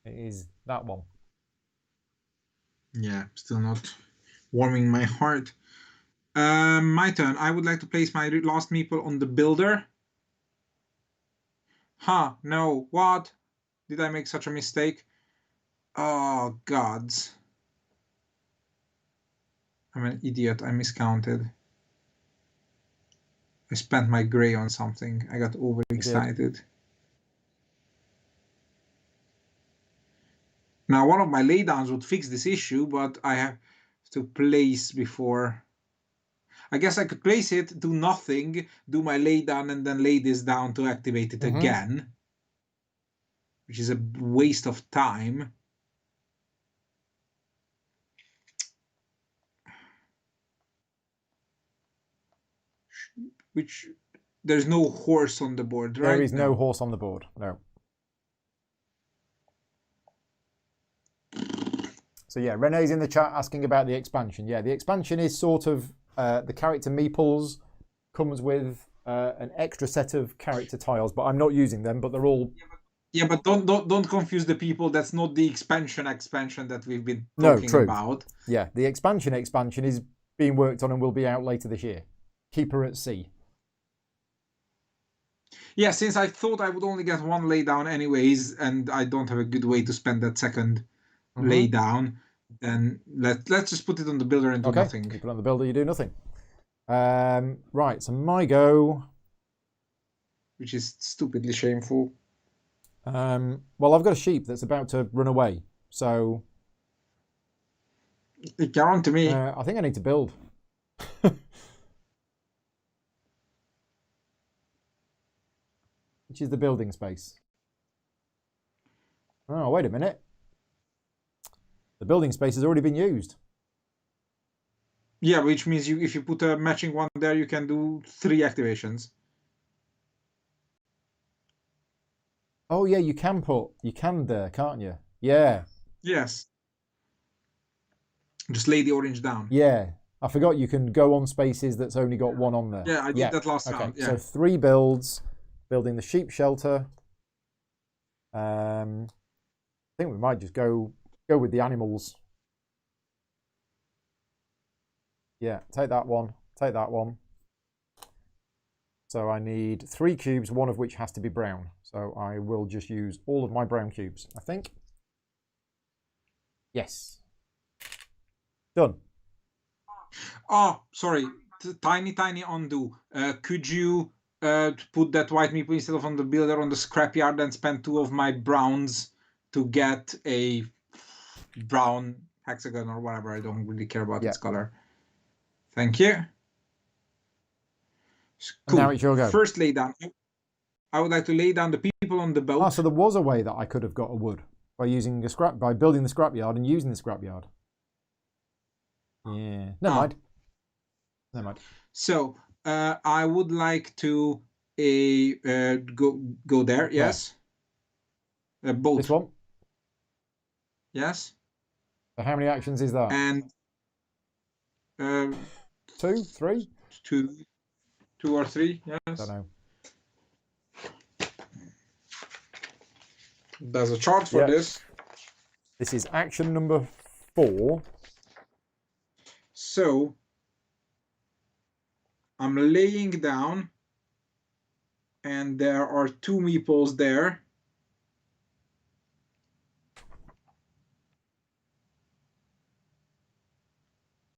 It is that one. Yeah, still not warming my heart. My turn. I would like to place my last meeple on the builder. No. What? Did I make such a mistake? Oh, gods. I'm an idiot. I miscounted. I spent my gray on something. I got overexcited. Now, one of my laydowns would fix this issue, but I have to place before. I guess I could place it, do nothing, do my laydown, and then lay this down to activate it again, which is a waste of time. Which, there's no horse on the board, right? There is no horse on the board, no. So yeah, Renee's in the chat asking about the expansion. Yeah, the expansion is sort of the character meeples comes with an extra set of character tiles, but I'm not using them. But they're all. Yeah, but don't confuse the people. That's not the expansion that we've been talking about. Yeah, the expansion is being worked on and will be out later this year. Keyper at sea. Yeah, since I thought I would only get one laydown anyways, and I don't have a good way to spend that second lay down, then let's just put it on the builder and do nothing. You put it on the builder, you do nothing. Right, so my go, which is stupidly shameful. Well, I've got a sheep that's about to run away, so you're on to me. I think I need to build. Which is the building space. Oh, wait a minute. The building space has already been used. Yeah, which means if you put a matching one there, you can do 3 activations. Oh yeah, you can there, can't you? Yeah. Yes. Just lay the orange down. Yeah. I forgot you can go on spaces that's only got one on there. Yeah, I did that last round. Yeah. So 3 builds, building the sheep shelter. I think we might just go with the animals. Yeah, take that one. Take that one. So I need 3 cubes, one of which has to be brown. So I will just use all of my brown cubes, I think. Yes. Done. Oh, sorry. Tiny undo. Could you put that white meeple instead of on the builder on the scrapyard and spend 2 of my browns to get a brown hexagon or whatever? I don't really care about its color. Thank you. Cool. Now it's your go. First lay down. I would like to lay down the people on the boat. Ah, so there was a way that I could have got a wood by building the scrapyard and using the scrapyard. Yeah. Never mind. Never mind. So I would like to go there. Yes. Boat. This one. Yes. So how many actions is that? And 2, 3. 2 or 3. Yes. I don't know. There's a chart for this. This is action number 4. So I'm laying down, and there are 2 meeples there.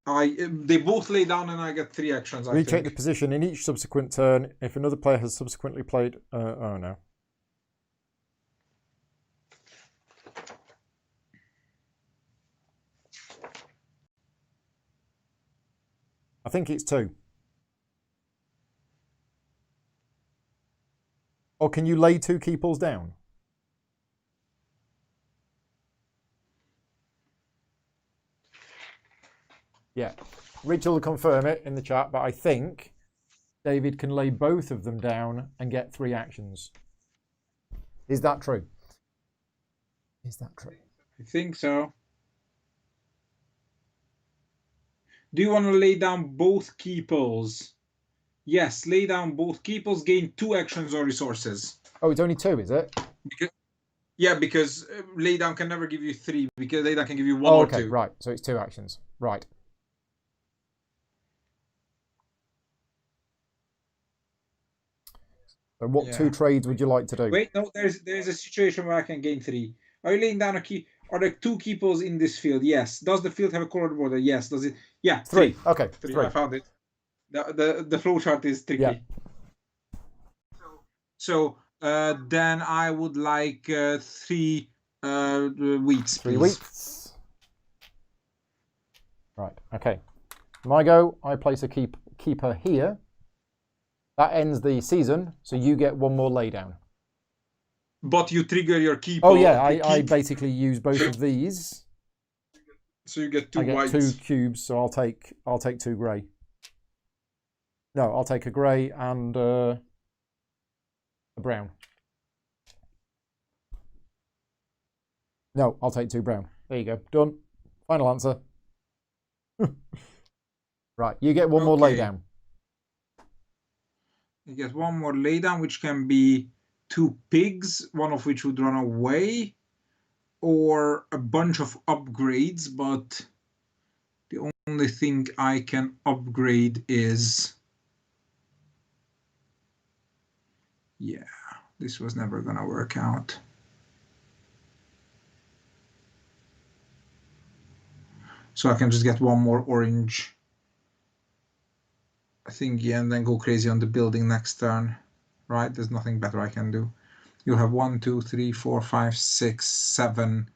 They both lay down, and I get 3 actions. Recheck the position in each subsequent turn if another player has subsequently played. Oh no. I think it's 2. Or can you lay 2 keeples down? Yeah. Rachel will confirm it in the chat, but I think David can lay both of them down and get 3 actions. Is that true? Is that true? I think so. Do you want to lay down both keeples? Yes, lay down both keeples, gain 2 actions or resources. Oh, it's only 2, is it? Because lay down can never give you 3, because lay down can give you 1 oh, or okay, 2. Right, so it's 2 actions. Right. So what 2 trades would you like to do? Wait, no, there's a situation where I can gain 3. Are you laying down a key? Are there 2 keeples in this field? Yes. Does the field have a colored border? Yes. Does it? Yeah. 3. Okay. 3. 3. I found it. The flowchart is tricky. Yeah. So then I would like 3 wheats, please. 3 wheats. Right. Okay. My go. I place a keeper here. That ends the season, so you get 1 more laydown. But you trigger your keeper. Oh yeah, I basically use both of these. So you get 2 whites. I get 2 cubes, so I'll take 2 grey. No, I'll take a grey and a brown. No, I'll take 2 brown. There you go. Done. Final answer. Right, you get 1 more laydown. You get 1 more laydown, which can be 2 pigs, one of which would run away, or a bunch of upgrades, but the only thing I can upgrade is... Yeah, this was never gonna work out. So I can just get 1 more orange thingy and then go crazy on the building next turn. Right, there's nothing better I can do. You have 1, 2, 3, 4, 5, 6, 7,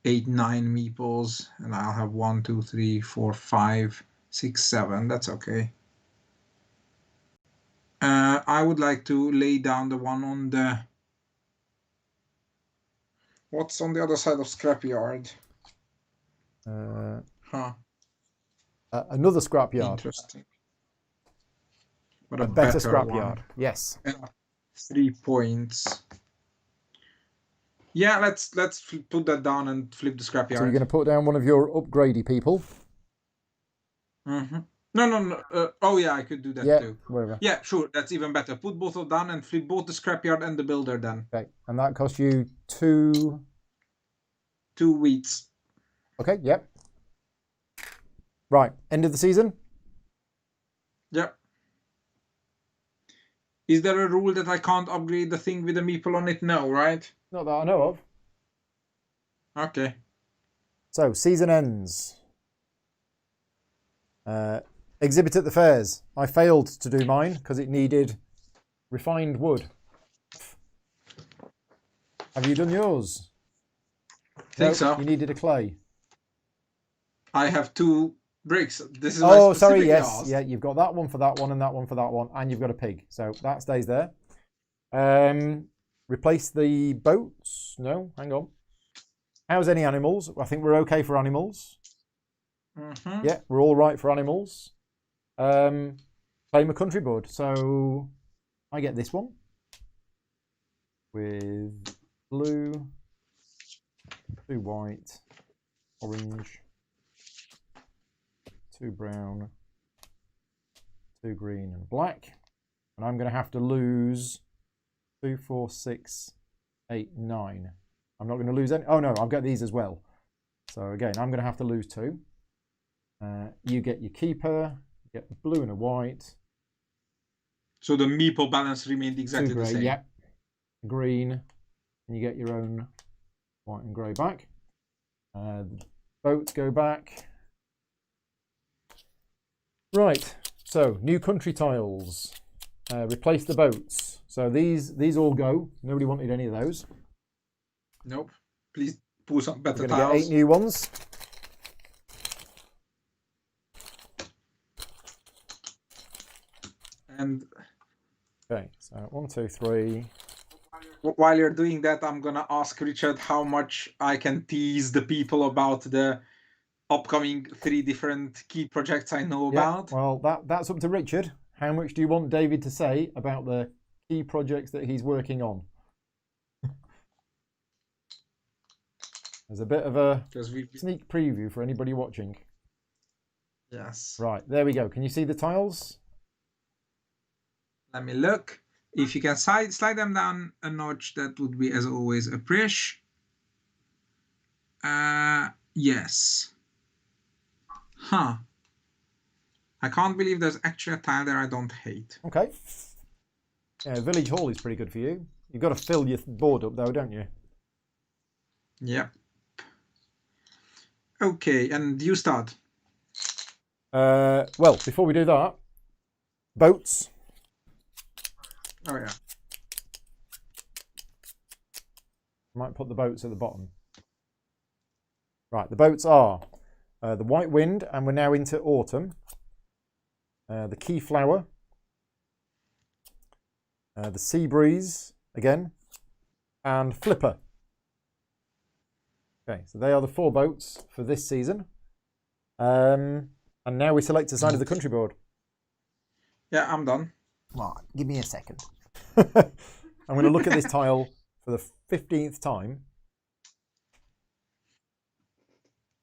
8, 9 meeples, and I'll have 1, 2, 3, 4, 5, 6, 7. That's okay. I would like to lay down the one on the... What's on the other side of scrapyard? Another scrapyard. Interesting. But a better scrapyard. Yes. 3 points. Yeah, let's put that down and flip the scrapyard. So you're going to put down one of your upgradey people. Mm-hmm. No. Oh yeah, I could do that too. Whatever. Yeah, sure. That's even better. Put both of them down and flip both the scrapyard and the builder then. Okay, and that costs you 2 wheats. Okay. Yep. Right. End of the season. Yep. Is there a rule that I can't upgrade the thing with the meeple on it? No, right? Not that I know of. Okay. So, season ends. Exhibit at the fairs. I failed to do mine because it needed refined wood. Have you done yours? I think so. You needed a clay. I have 2 bricks. This is sorry, yes. Asked. Yeah, you've got that one for that one and that one for that one, and you've got a pig. So that stays there. Replace the boats. No, hang on. How's any animals? I think we're okay for animals. Mm-hmm. Yeah, we're all right for animals. Claim a country board. So I get this one with blue, 2 white, orange, 2 brown, 2 green and black. And I'm going to have to lose 2, 4, 6, 8, 9. I'm not going to lose any. Oh no, I've got these as well. So again, I'm going to have to lose 2. You get your keeper, you get the blue and a white. So the meeple balance remained exactly the same. Yeah. Green, and you get your own white and grey back. The boats go back. Right, so new country tiles. Replace the boats. So these all go. Nobody wanted any of those. Nope. Please pull some better We're tiles. Get 8 new ones. And Okay, so 1, 2, 3. while you're doing that, I'm gonna ask Richard how much I can tease the people about the upcoming 3 different key projects I know Yeah, about. well, that's up to Richard. How much do you want David to say about the key projects that he's working on? There's a bit of a sneak preview for anybody watching. Yes. Right, there we go. Can you see the tiles? Let me look. If you can slide them down a notch, that would be, as always, a appreciated. Yes. Huh. I can't believe there's actually a tile there I don't hate. Okay. Yeah, Village Hall is pretty good for you. You've got to fill your board up though, don't you? Yep. Okay, and you start. Well, before we do that, boats. Oh yeah. Might put the boats at the bottom. Right, the boats are the White Wind, and we're now into autumn. The Keyflower. The Sea Breeze, again. And Flipper. Okay, so they are the 4 boats for this season. And now we select a side of the country board. Yeah, I'm done. Come on, give me a second. I'm going to look at this tile for the 15th time.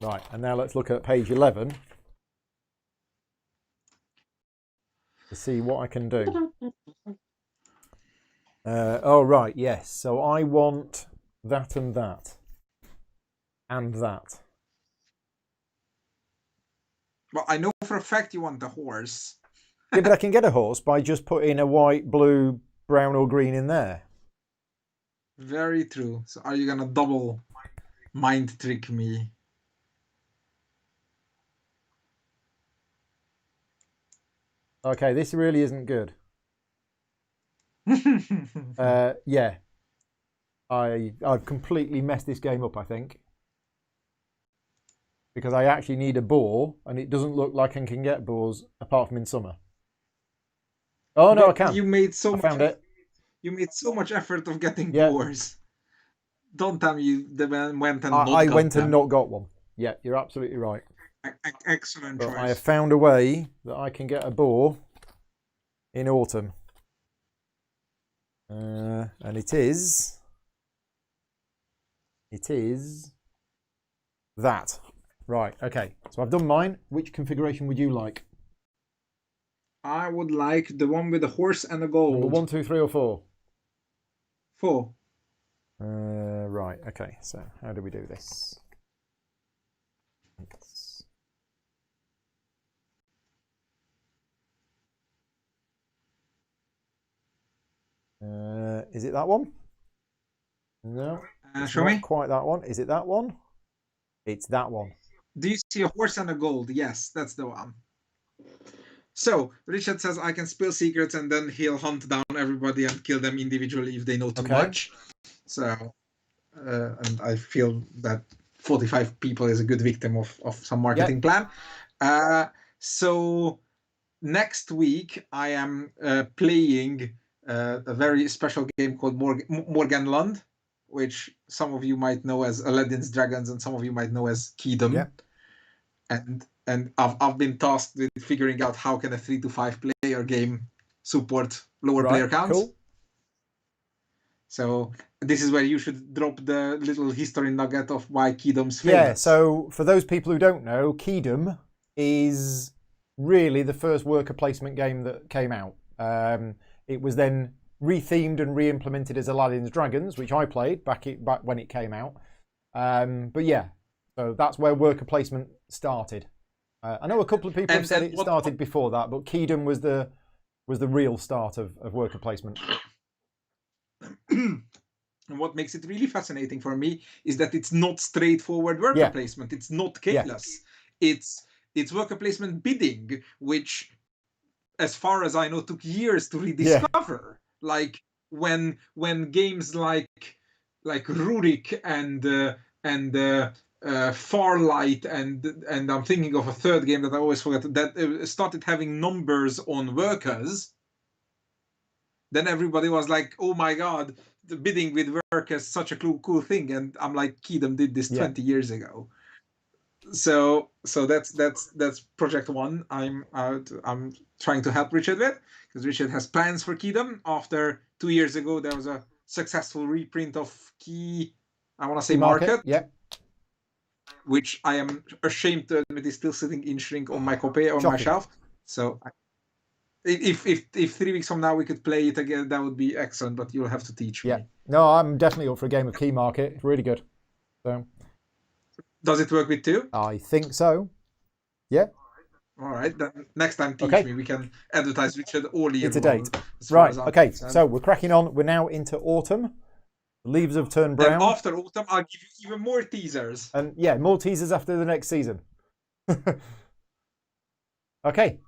Right, and now let's look at page 11 to see what I can do. Oh, right, yes. So I want that and that. And that. Well, I know for a fact you want the horse. Yeah, but I can get a horse by just putting a white, blue, brown or green in there. Very true. So are you gonna double mind trick me? Okay, this really isn't good. Yeah. I've completely messed this game up, I think. Because I actually need a boar, and it doesn't look like I can get boars apart from in summer. Oh no, But I can. You made so I much. found it. You made so much effort of getting Yeah. boars. Don't tell me you went and I not went got and them. not got one. Yeah, you're absolutely right. Excellent But choice. I have found a way that I can get a boar in autumn. And it is that. Right, okay. So I've done mine. Which configuration would you like? I would like the one with the horse and the gold. Number 1, 2, 3, or 4? 4. Right, okay. So how do we do this? Is it that one? No. It's Show not me. quite that one. Is it that one? It's that one. Do you see a horse and a gold? Yes, that's the one. So Richard says I can spill secrets and then he'll hunt down everybody and kill them individually if they know too much. So, and I feel that 45 people is a good victim of some marketing plan. So next week I am playing a very special game called Morganland, which some of you might know as Aladdin's Dragons and some of you might know as Kingdom. Yeah. And I've been tasked with figuring out how can a 3 to 5 player game support lower player counts. Cool. So this is where you should drop the little history nugget of why Kingdom's famous. Yeah, so for those people who don't know, Kingdom is really the first worker placement game that came out. It was then rethemed and re-implemented as Aladdin's Dragons, which I played back when it came out. But yeah, so that's where worker placement started. I know a couple of people have said it started before that, but Kingdom was the real start of worker placement. And what makes it really fascinating for me is that it's not straightforward worker placement. It's not keyless. It's worker placement bidding, which, as far as I know, took years to rediscover. Like when games like Rurik and Farlight and I'm thinking of a third game that I always forget that started having numbers on workers. then everybody was like, "Oh my god, the bidding with work is such a cool thing," and I'm like, Kedem did this 20 years ago. So that's project one. I'm trying to help Richard with, because Richard has plans for Kedem. After 2 years ago, there was a successful reprint of I want to say Market. Yeah. Which I am ashamed to admit is still sitting in shrink on my copy on my shelf. So if 3 weeks from now we could play it again, that would be excellent. But you'll have to teach me. No, I'm definitely up for a game of Key Market. It's really good. So, does it work with 2? I think so. Yeah. All right. Then next time, teach me. We can advertise Richard all year. It's a date. Right. Okay. So we're cracking on. We're now into autumn. The leaves have turned brown. And after autumn, I'll give you even more teasers. And yeah, more teasers after the next season. Okay.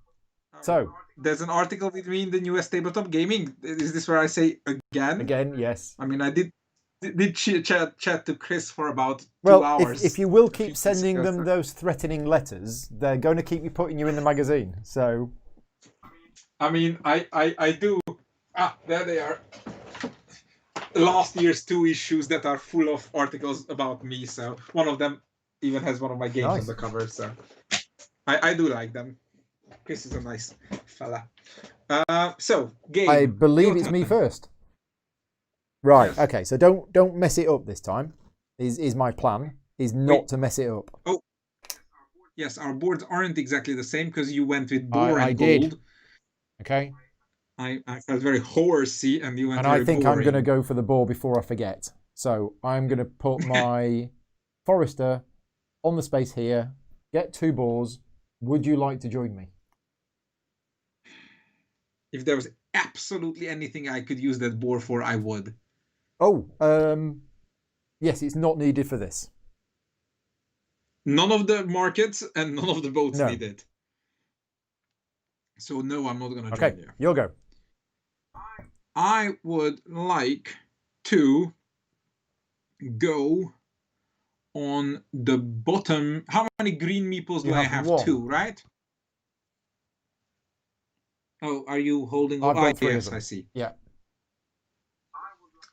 So there's an article with me in the newest Tabletop Gaming. Is this where I say again? Again, yes. I mean, I did chat to Chris for about 2 hours. If you will keep sending them those threatening letters, they're going to keep putting you in the magazine. So, I mean, I do. There they are. Last year's 2 issues that are full of articles about me. So one of them even has one of my games on the cover. So I do like them. Chris is a nice fella. So game. I believe it's me first. Right. Yes. Okay. So don't mess it up this time. Is my plan is not to mess it up. Oh. Yes, our boards aren't exactly the same because you went with boar and gold. Did. Okay. I felt very horsey, and you went. And I think boring. I'm going to go for the boar before I forget. So I'm going to put my Forester on the space here. Get 2 boars. Would you like to join me? If there was absolutely anything I could use that boar for, I would. Oh, yes, it's not needed for this. None of the markets and none of the boats need it. So no, I'm not going to join you. You'll go. I would like to go on the bottom. How many green meeples do I have? 2, right? Oh, are you holding? I've got 3 yes, of them. I see. Yeah.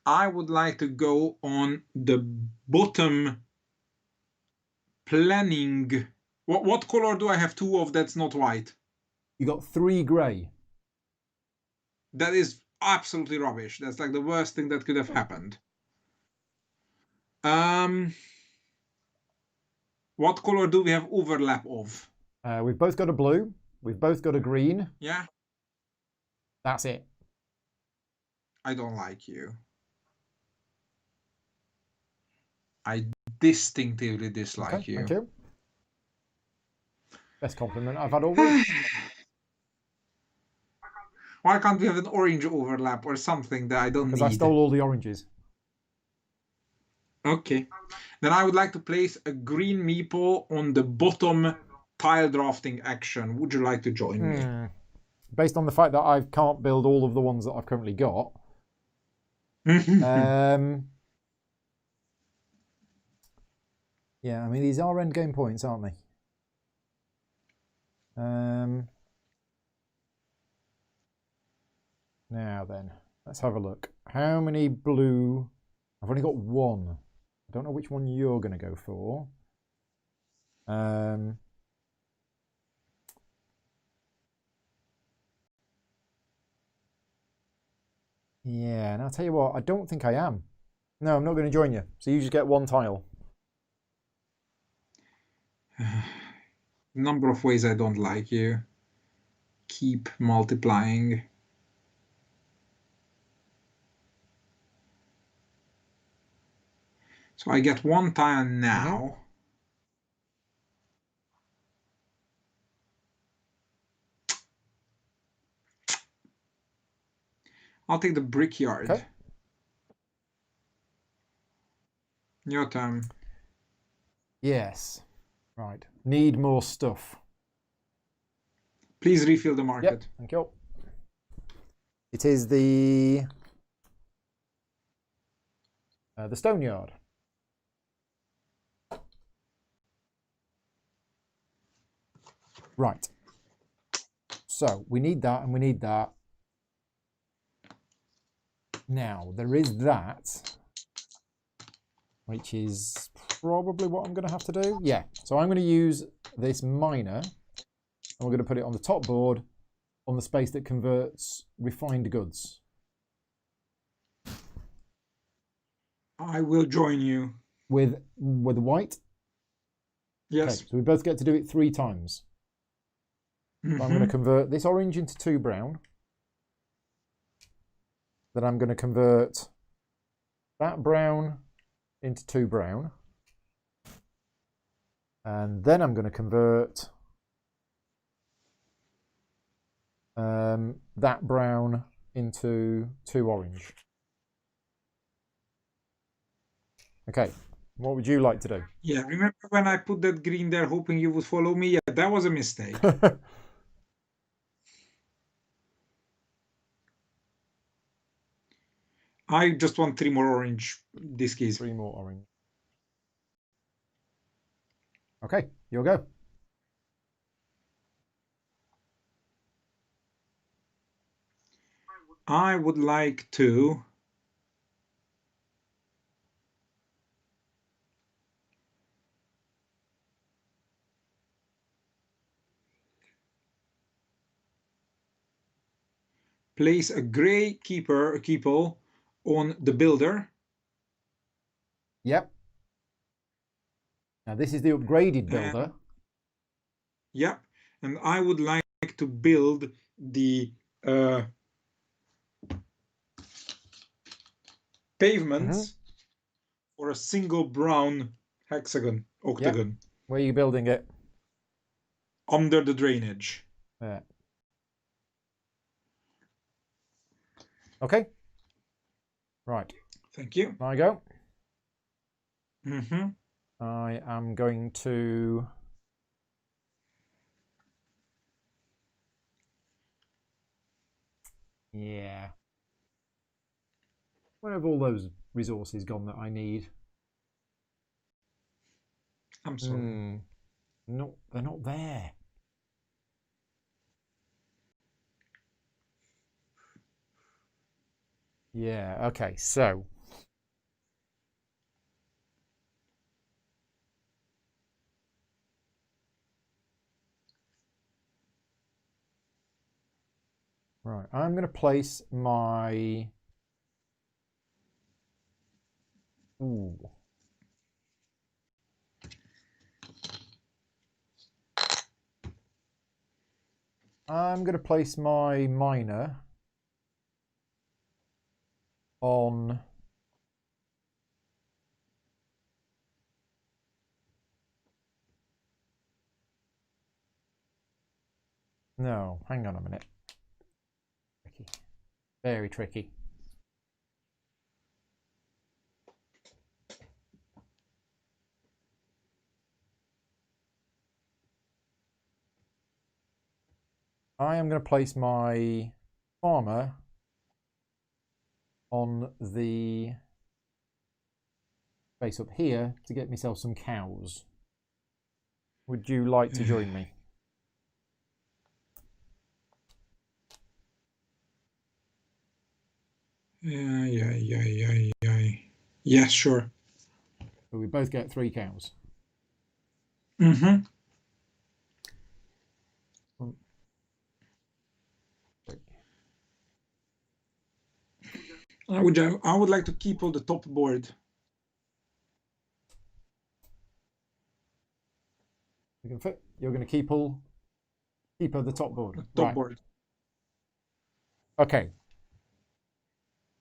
I would like to go on the bottom planning. What color do I have 2 of that's not white? You got 3 grey. That is absolutely rubbish. That's like the worst thing that could have happened. What color do we have overlap of? We've both got a blue. We've both got a green. Yeah. That's it. I don't like you. I distinctively dislike you. Thank you. Best compliment I've had all week. Why can't we have an orange overlap or something that I don't need? Because I stole all the oranges. Okay. Then I would like to place a green meeple on the bottom tile drafting action. Would you like to join me? Based on the fact that I can't build all of the ones that I've currently got. Yeah, I mean, these are end game points, aren't they? Now then, let's have a look. How many blue? I've only got 1. I don't know which one you're going to go for. Yeah, and I'll tell you what, I don't think I am. No, I'm not going to join you. So you just get 1 tile. Number of ways I don't like you. Keep multiplying. So I get 1 tile now. I'll take the brickyard. Okay. Your turn. Yes. Right. Need more stuff. Please refill the market. Yep. Thank you. It is the stone yard. Right. So we need that and we need that. Now, there is that, which is probably what I'm going to have to do. Yeah, so I'm going to use this miner, and we're going to put it on the top board on the space that converts refined goods. I will join you. With white? Yes. Okay, so we both get to do it 3 times. So I'm going to convert this orange into 2 brown. Then I'm going to convert that brown into 2 brown. And then I'm going to convert that brown into 2 orange. Okay, what would you like to do? Yeah, remember when I put that green there hoping you would follow me? Yeah, that was a mistake. I just want 3 more orange this case. 3 more orange. Okay, you'll go. I would like to place a gray keeper on the builder. Yep. Now this is the upgraded builder. Yep. And I would like to build the pavements for a single brown octagon. Yep. Where are you building it? Under the drainage. Yeah. Okay. Right. Thank you. I go. Mm-hmm. I am going to where have all those resources gone that I need? I'm sorry. No, they're not there. Yeah, okay, so right, I'm going to place my I'm going to place my miner on no, hang on a minute. Tricky. Very tricky. I am going to place my farmer on the space up here to get myself some cows. Would you like to join me? Yeah. Yeah, sure. So we both get 3 cows. Mm-hmm. I would like to keep on the top board. You can fit. You're going to keep at the top board. Top right. board. Okay.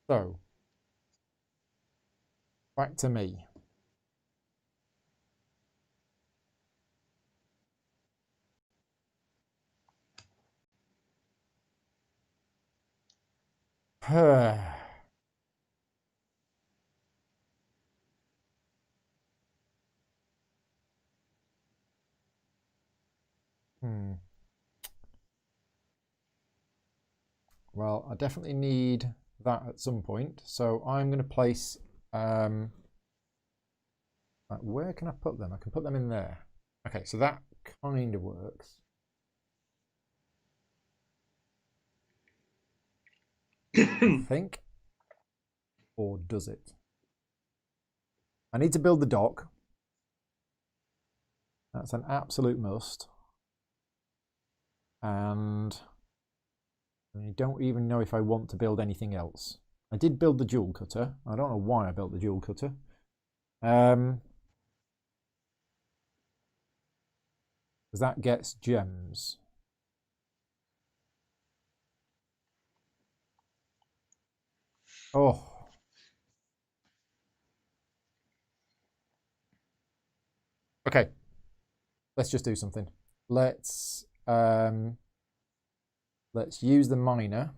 So back to me. Well, I definitely need that at some point. So I'm going to place, where can I put them? I can put them in there. Okay, so that kind of works. I think. Or does it? I need to build the dock. That's an absolute must. And I don't even know if I want to build anything else. I did build the jewel cutter. I don't know why I built the jewel cutter. Because that gets gems. Oh. Okay. Let's just do something. Let's use the miner.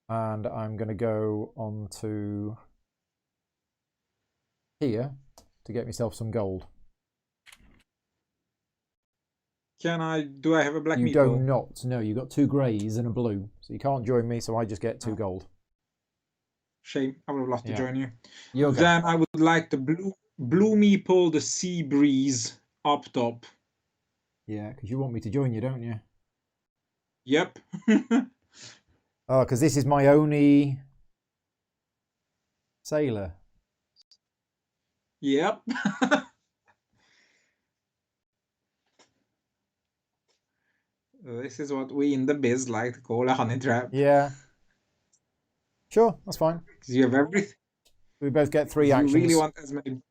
And I'm going to go on to here to get myself some gold. Do I have a black meeple? You do not. No, you've got 2 greys and a blue. So you can't join me, so I just get 2 gold. Shame. I would have loved to join you. Okay. Then I would like the blue meeple, the sea breeze up top. Yeah, because you want me to join you, don't you? Yep. Oh, because this is my only sailor. Yep. This is what we in the biz like to call a honey trap. Yeah. Sure, that's fine. Because you have everything. We both get 3 actions. You really want as many.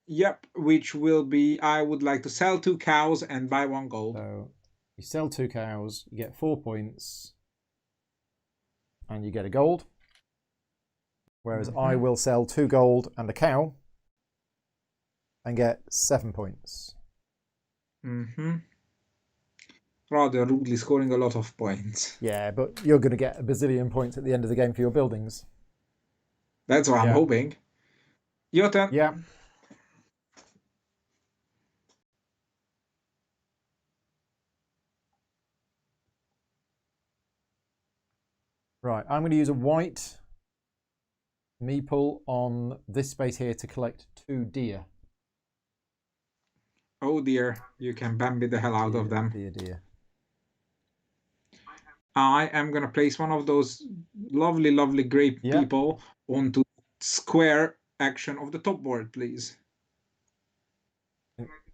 Yep, which will be, I would like to sell 2 cows and buy 1 gold. So you sell 2 cows, you get 4 points, and you get a gold. Whereas I will sell 2 gold and a cow and get 7 points. Rather rudely scoring a lot of points. Yeah, but you're going to get a bazillion points at the end of the game for your buildings. That's what I'm hoping. Your turn. Yeah. Right, I'm going to use a white meeple on this space here to collect 2 deer. Oh dear, you can Bambi the hell out of them. Dear. I am going to place one of those lovely grape people onto square action of the top board, please.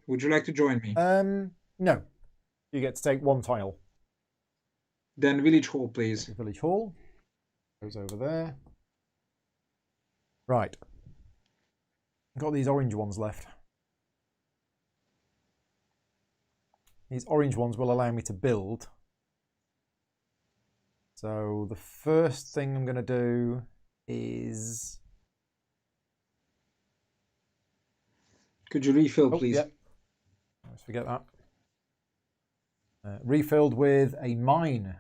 Would you like to join me? No. You get to take 1 tile. Then village hall, please. Village hall goes over there. Right. I've got these orange ones left. These orange ones will allow me to build. So the first thing I'm going to do is... Could you refill, please? Yeah. Let's forget that. Refilled with a mine.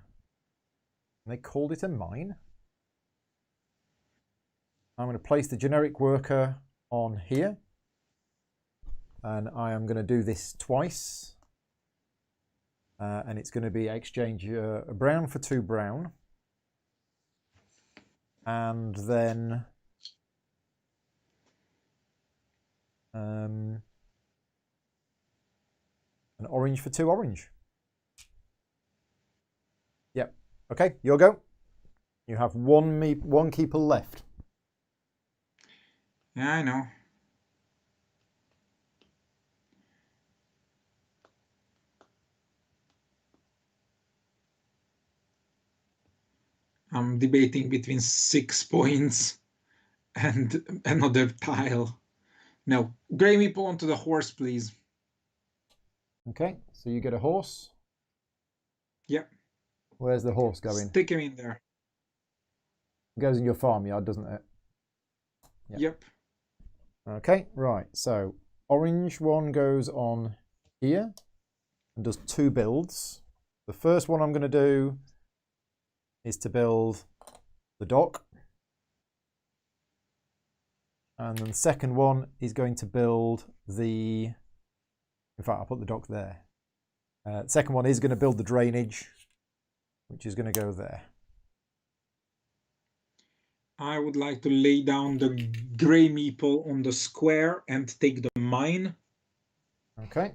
They called it a mine. I'm going to place the generic worker on here. And I am going to do this twice. And it's going to be exchange a brown for 2 brown. And then an orange for 2 orange. Yep. Okay, your go. You have one keeper left. Yeah, I know. I'm debating between 6 points and another tile. No, grey meeple onto the horse, please. Okay, so you get a horse. Yep. Where's the horse going? Stick him in there. It goes in your farmyard, doesn't it? Yep. Okay, right. So orange one goes on here and does 2 builds. The first one I'm going to do is to build the dock. And then the second one is going to build the... In fact, I'll put the dock there. The second one is going to build the drainage, which is going to go there. I would like to lay down the grey meeple on the square and take the mine. Okay.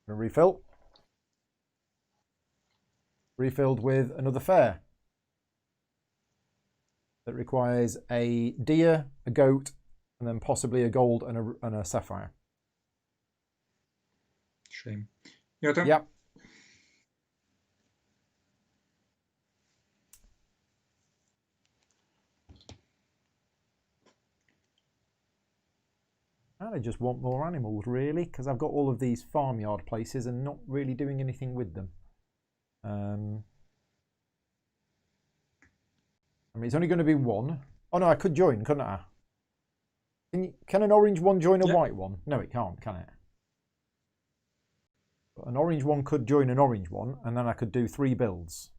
Refill. Refilled with another fair. that requires a deer, a goat, and then possibly a gold and a sapphire. Shame. Your turn? Yep. And I just want more animals, really, because I've got all of these farmyard places and not really doing anything with them. I mean, it's only going to be one. Oh, no, I could join, couldn't I? Can an orange one join a white one? No, it can't, can it? But an orange one could join an orange one, and then I could do 3 builds.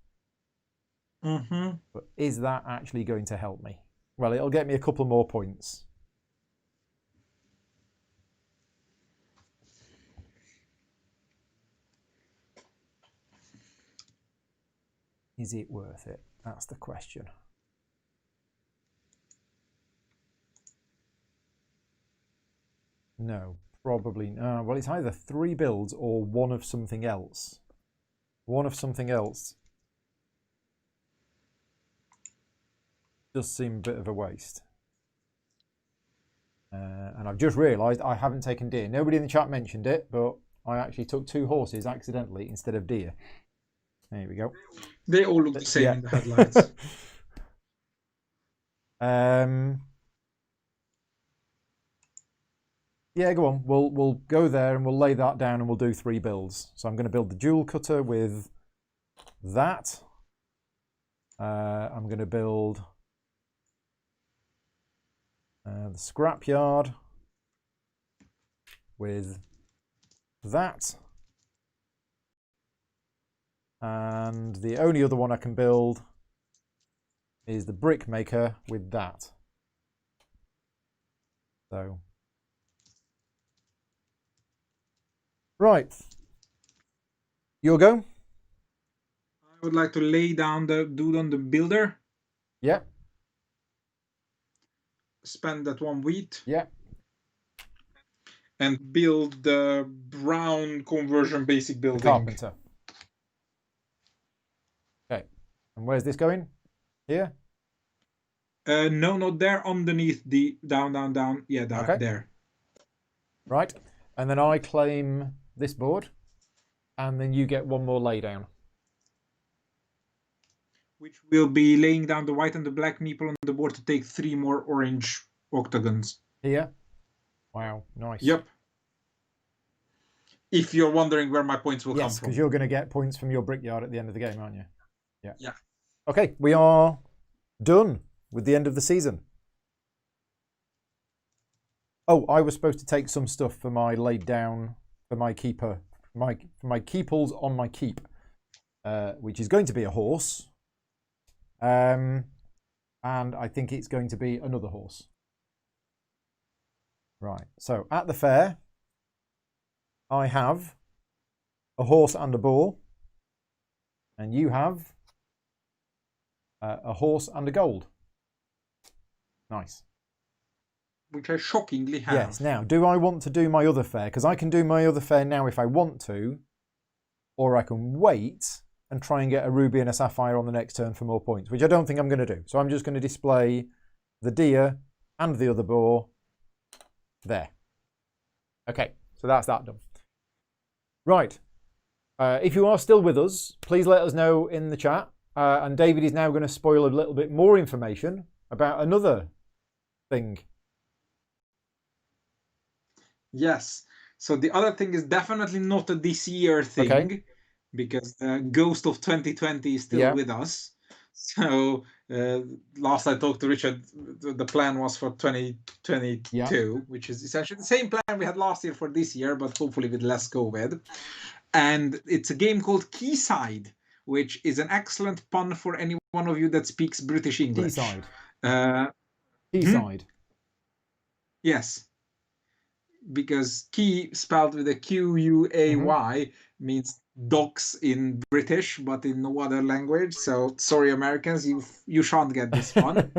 Mm-hmm. But is that actually going to help me? Well, it'll get me a couple more points. Is it worth it? That's the question. No, probably. Well, it's either 3 builds or one of something else. One of something else does seem a bit of a waste. And I've just realised I haven't taken deer. Nobody in the chat mentioned it, but I actually took 2 horses accidentally instead of deer. There we go. They all look the same in the headlights. Yeah, go on. We'll go there and we'll lay that down and we'll do 3 builds. So I'm going to build the jewel cutter with that. I'm going to build the scrapyard with that. And the only other one I can build is the brick maker with that. So, right. Your go? I would like to lay down the dude on the builder. Yeah. Spend that 1 wheat. Yeah. And build the brown conversion basic building. The carpenter. Okay. And where's this going? Here? No, not there. Underneath the down. Yeah, Okay. there. Right. And then I claim this board. And then you get 1 more laydown. Which will be laying down the white and the black meeple on the board to take 3 more orange octagons. Here? Wow, nice. Yep. If you're wondering where my points will come from. Yes, because you're going to get points from your brickyard at the end of the game, aren't you? Yeah. Yeah. Okay, we are done with the end of the season. Oh, I was supposed to take some stuff for my laid down, for my keeper, for my keeples on my keep, which is going to be a horse. And I think it's going to be another horse. Right, so at the fair, I have a horse and a boar, and you have a horse and a gold. Nice. Which I shockingly have. Yes, now, do I want to do my other fair? Because I can do my other fair now if I want to, or I can wait and try and get a ruby and a sapphire on the next turn for more points, which I don't think I'm going to do. So I'm just going to display the deer and the other boar there. Okay, so that's that done. Right. If you are still with us, please let us know in the chat. And David is now going to spoil a little bit more information about another thing. Yes. So the other thing is definitely not a this year thing. Okay. Because the ghost of 2020 is still with us. So last I talked to Richard, the plan was for 2022, which is essentially the same plan we had last year for this year, but hopefully with less COVID. And it's a game called Quayside, which is an excellent pun for any one of you that speaks British English. Quayside. Quayside. Yes. Because key spelled with a Q-U-A-Y means docks in British, but in no other language. So sorry, Americans, you shan't get this one.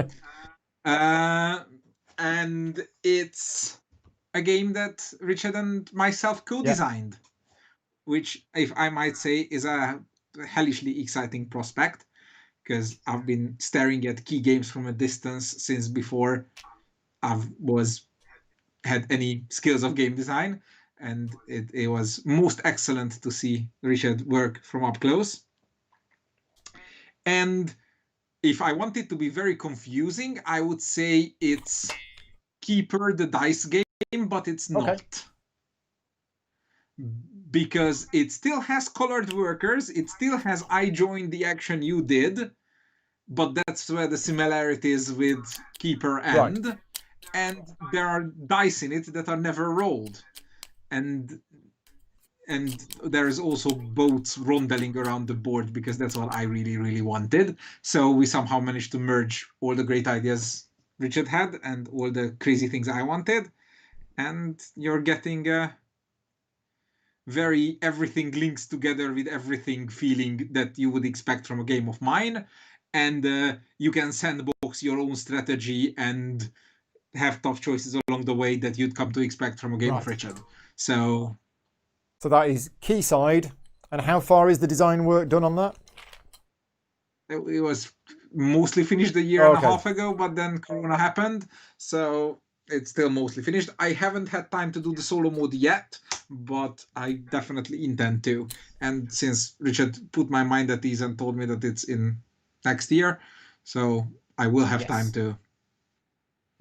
And it's a game that Richard and myself co-designed, which, if I might say, is a hellishly exciting prospect. because I've been staring at key games from a distance since before I had any skills of game design, and it was most excellent to see Richard work from up close. And if I wanted to be very confusing, I would say it's Keyper the dice game, but it's not. Because it still has colored workers, it still has I joined the action you did, but that's where the similarities with Keyper end. Right. And there are dice in it that are never rolled. And there's also boats rondeling around the board because that's what I really, really wanted. So we somehow managed to merge all the great ideas Richard had and all the crazy things I wanted. And you're getting a very everything links together with everything feeling that you would expect from a game of mine. And you can sandbox your own strategy and have tough choices along the way that you'd come to expect from a game of Richard. So that is Quayside. And how far is the design work done on that? It was mostly finished a year and a half ago, but then Corona happened. So it's still mostly finished. I haven't had time to do the solo mode yet, but I definitely intend to. And since Richard put my mind at ease and told me that it's in next year, so I will have time to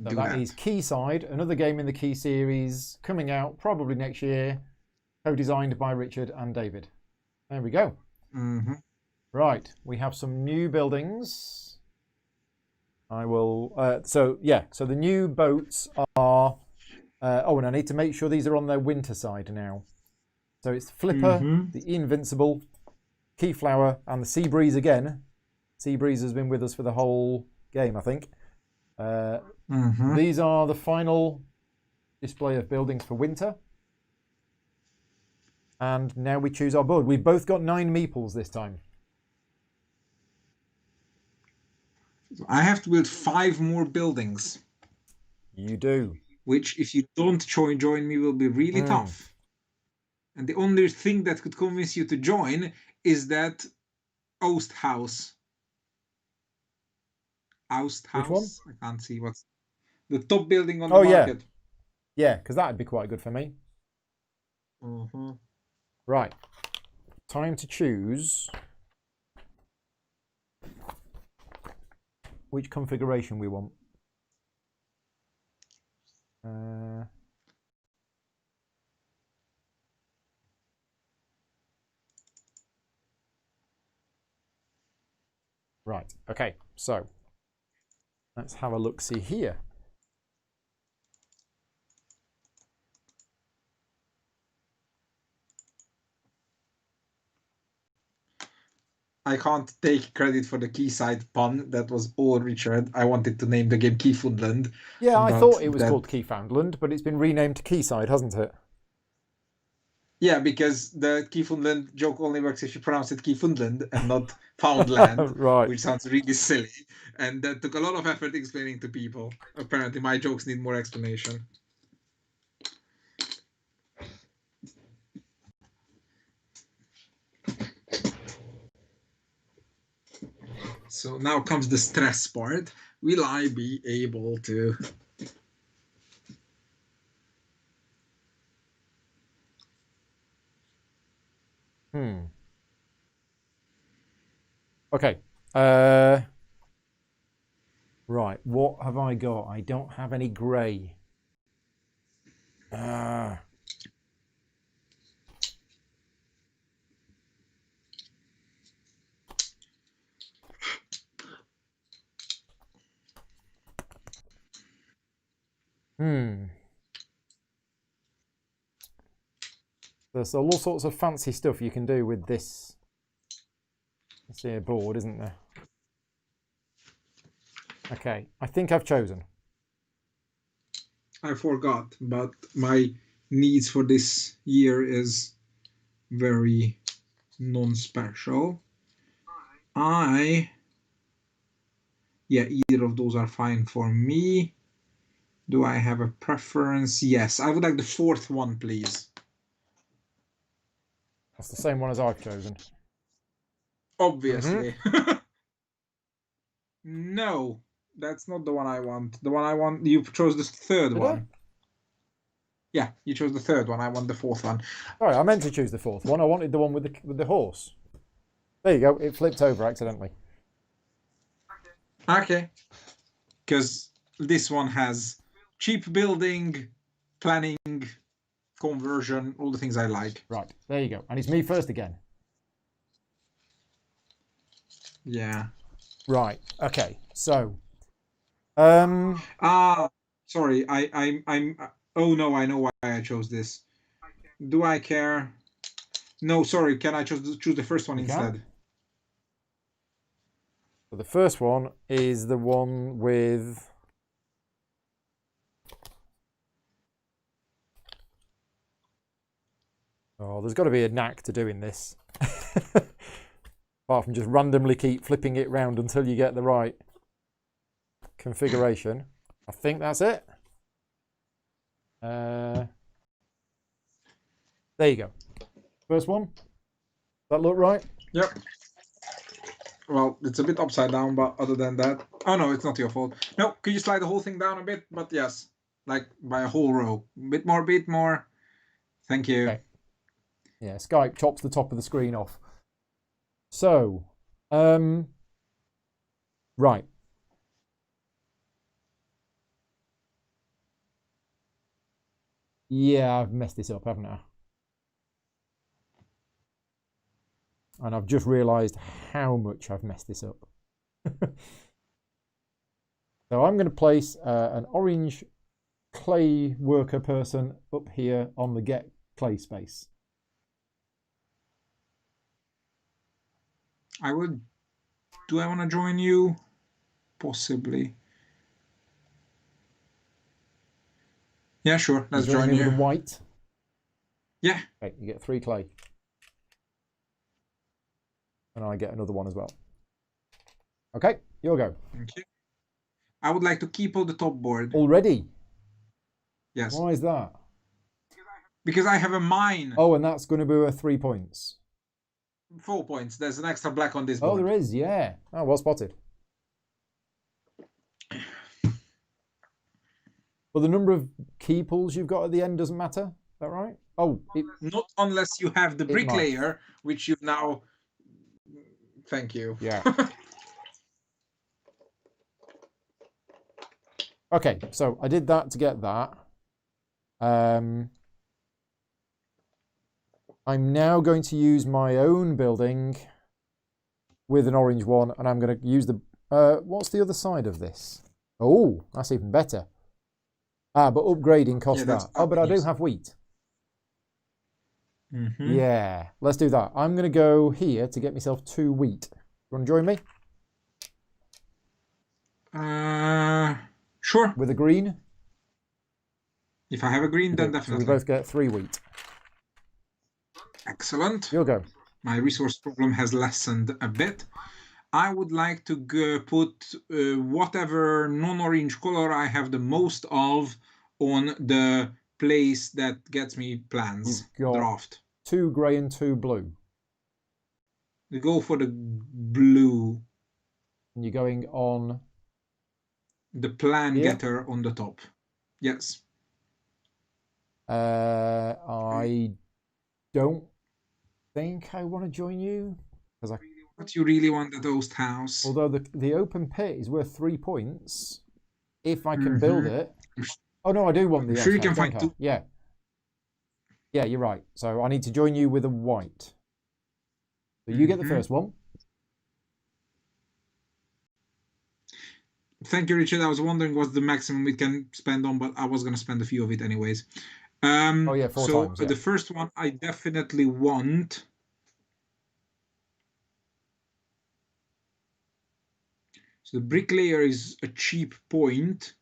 do that. That is Quayside, another game in the Key series, coming out probably next year, co-designed by Richard and David. There we go. Mm-hmm. Right, we have some new buildings. I will. So the new boats are. And I need to make sure these are on their winter side now. So it's Flipper, the Invincible, Keyflower, and the Sea Breeze again. Sea Breeze has been with us for the whole game, I think. These are the final display of buildings for winter. And now we choose our board. We've both got 9 meeples this time. I have to build 5 more buildings. You do. Which, if you don't join me, will be really tough. And the only thing that could convince you to join is that Oust House. Oust House? Which one? I can't see what's the top building on the market. Yeah, because that'd be quite good for me. Right. Time to choose which configuration we want. Right, okay, so let's have a look-see here. I can't take credit for the Quayside pun. That was all Richard. I wanted to name the game Keyfoundland. Yeah, I thought it was called Keyfoundland, but it's been renamed to Quayside, hasn't it? Yeah, because the Keyfoundland joke only works if you pronounce it Keyfoundland and not Foundland, right. Which sounds really silly. And that took a lot of effort explaining to people. Apparently, my jokes need more explanation. So now comes the stress part. Will I be able to... Okay. Right, what have I got? I don't have any grey. There's all sorts of fancy stuff you can do with this board, isn't there? Okay, I think I've chosen. I forgot, but my needs for this year is very non-special. Yeah, either of those are fine for me. Do I have a preference? Yes, I would like the 4th one, please. That's the same one as I've chosen. Obviously. No, that's not the one I want. The one I want, you chose the third Did I? one. Yeah, you chose the third one. I want the fourth one. Sorry, I meant to choose the fourth one. I wanted the one with the horse. There you go. It flipped over accidentally. Okay. Because this one has cheap building, planning, conversion, all the things I like. Right, there you go. And it's me first again. Yeah. Right, okay. So, sorry. I'm. Oh no, I know why I chose this. Do I care? No, sorry. Can I choose the first one instead? Can. So the first one is the one with... Oh, there's got to be a knack to doing this. Apart from just randomly keep flipping it round until you get the right configuration. I think that's it. There you go. First one. Does that look right? Yep. Well, it's a bit upside down, but other than that... Oh, no, it's not your fault. No, could you slide the whole thing down a bit? But yes, like by a whole row. Bit more. Thank you. Okay. Yeah, Skype chops the top of the screen off. So, right. Yeah, I've messed this up, haven't I? And I've just realised how much I've messed this up. So I'm going to place an orange clay worker person up here on the get clay space. Do I want to join you? Possibly. Yeah, sure. Let's join me you. with a white. Yeah. Okay, you get 3 clay. And I get another one as well. Okay, your go. Okay. I would like to keep on the top board. Already? Yes. Why is that? Because I have a mine. Oh, and that's going to be worth 3 points. 4 points. There's an extra black on this board. Oh, there is, yeah. Oh, well spotted. Well, the number of key pulls you've got at the end doesn't matter. Is that right? Oh, not unless you have the bricklayer, which you've now... Thank you. Yeah. Okay, so I did that to get that. I'm now going to use my own building with an orange one, and I'm going to use the... what's the other side of this? Oh, that's even better. But upgrading costs that. Oh, but I do have wheat. Mm-hmm. Yeah, let's do that. I'm going to go here to get myself 2 wheat. You want to join me? Sure. With a green? If I have a green, then definitely. So we both get 3 wheat. Excellent. You'll go. My resource problem has lessened a bit. I would like to put whatever non-orange color I have the most of on the place that gets me plans. Draft. 2 grey and 2 blue. We go for the blue. And you're going on... The plan getter on the top. Yes. I don't think I want to join you. But you really want the toast house. Although the open pit is worth 3 points. If I can build it. Oh no, I do want the sure you can find 2. Yeah. Yeah, you're right. So I need to join you with a white. So you get the first one. Thank you, Richard. I was wondering what's the maximum we can spend on, but I was going to spend a few of it anyways. Oh yeah, 4 times. Yeah. The first one I definitely want. So the bricklayer is a cheap point.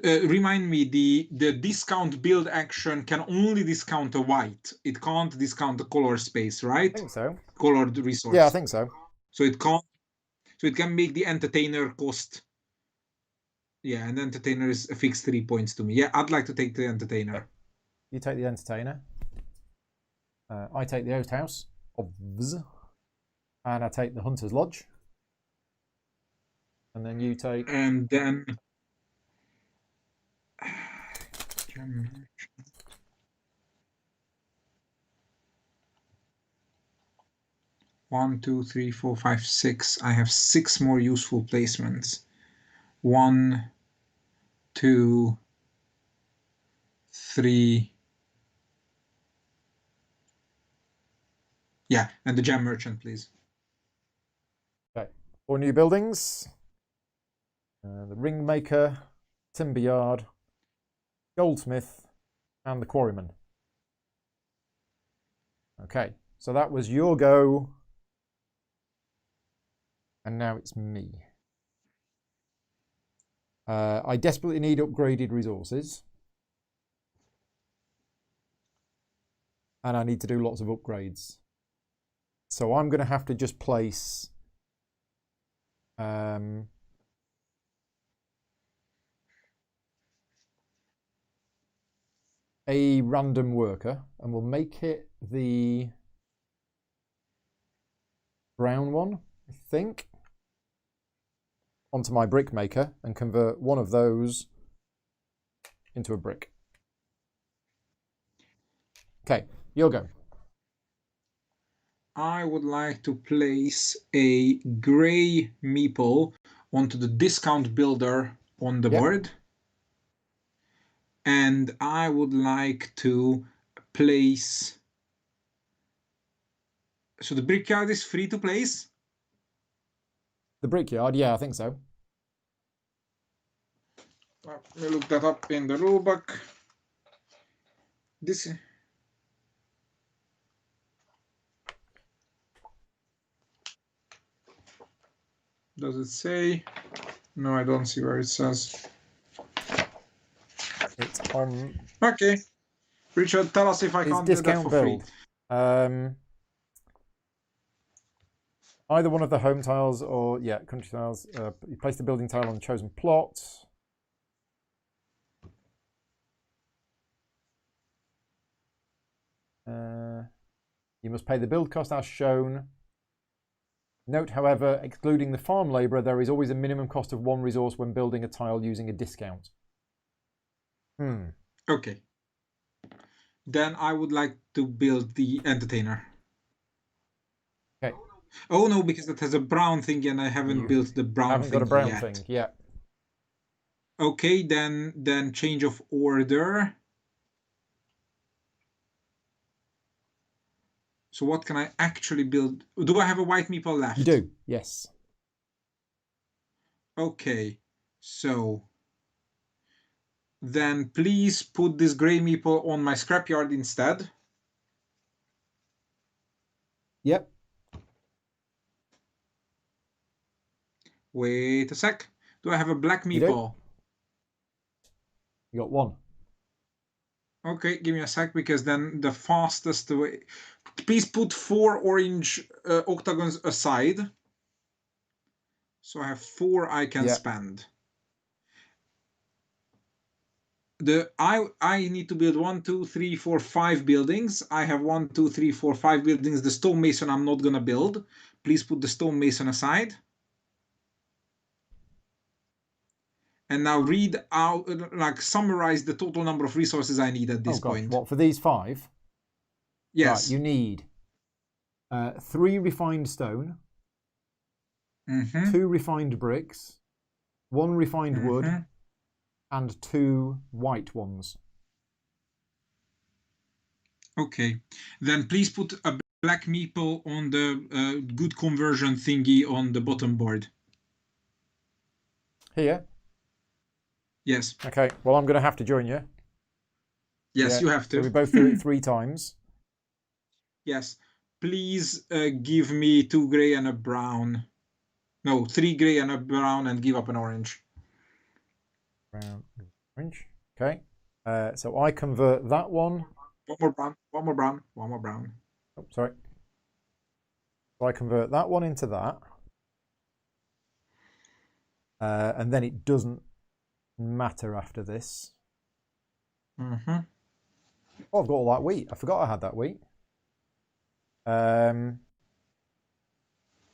Remind me, the discount build action can only discount a white. It can't discount the color space, right? I think so. Colored resource. Yeah, I think so. So it can't. So it can make the entertainer cost. Yeah, and the entertainer is a fixed 3 points to me. Yeah, I'd like to take the entertainer. You take the entertainer. I take the outhouse. And I take the hunter's lodge. And then you take... And then... 1, 2, 3, 4, 5, 6. I have 6 more useful placements. 1, 2, 3. Yeah, and the gem merchant, please. Okay, 4 new buildings. The ringmaker, timber yard, goldsmith, and the quarryman. Okay, so that was your go. And now it's me. I desperately need upgraded resources. And I need to do lots of upgrades. So I'm going to have to just place... a random worker, and we'll make it the brown one, I think, onto my brick maker and convert one of those into a brick. Okay, you'll go. I would like to place a gray meeple onto the discount builder on the board. And I would like to place... So the brickyard is free to place? The brickyard, yeah, I think so. Let me look that up in the rulebook. This... Does it say? No, I don't see where it says. It's on... Okay. Richard, tell us if I can't do that for free. Either one of the home tiles or, yeah, country tiles. You place the building tile on the chosen plot. You must pay the build cost as shown. Note, however, excluding the farm labourer, there is always a minimum cost of 1 resource when building a tile using a discount. Okay. Then I would like to build the entertainer. Okay. Oh no, because it has a brown thing and I haven't built the brown thing yet. Haven't got a brown thing, yeah. Okay, then change of order. So what can I actually build? Do I have a white meeple left? You do, yes. Okay, so then please put this grey meeple on my scrapyard instead. Yep. Wait a sec. Do I have a black meeple? You got 1. Okay, give me a sec, because then the fastest way... Please put 4 orange octagons aside. So I have 4 I can spend. I need to build 1, 2, 3, 4, 5 buildings. I have 1, 2, 3, 4, 5 buildings. The stonemason I'm not gonna build. Please put the stonemason aside. And now read out, like summarize the total number of resources I need at this point. What, for these 5? Yes. Right, you need 3 refined stone, 2 refined bricks, 1 refined wood, and 2 white ones. Okay. Then please put a black meeple on the good conversion thingy on the bottom board. Here? Yes. Okay, well, I'm going to have to join you. Yes, you have to. So we both do it 3 times. Yes. Please give me 2 grey and a brown. No, 3 grey and a brown, and give up an orange. Brown, orange. Okay. So I convert that one. One more brown, one more brown, one more brown. Oh, sorry. So I convert that one into that. And then it doesn't matter after this. Oh, I've got all that wheat. I forgot I had that wheat. So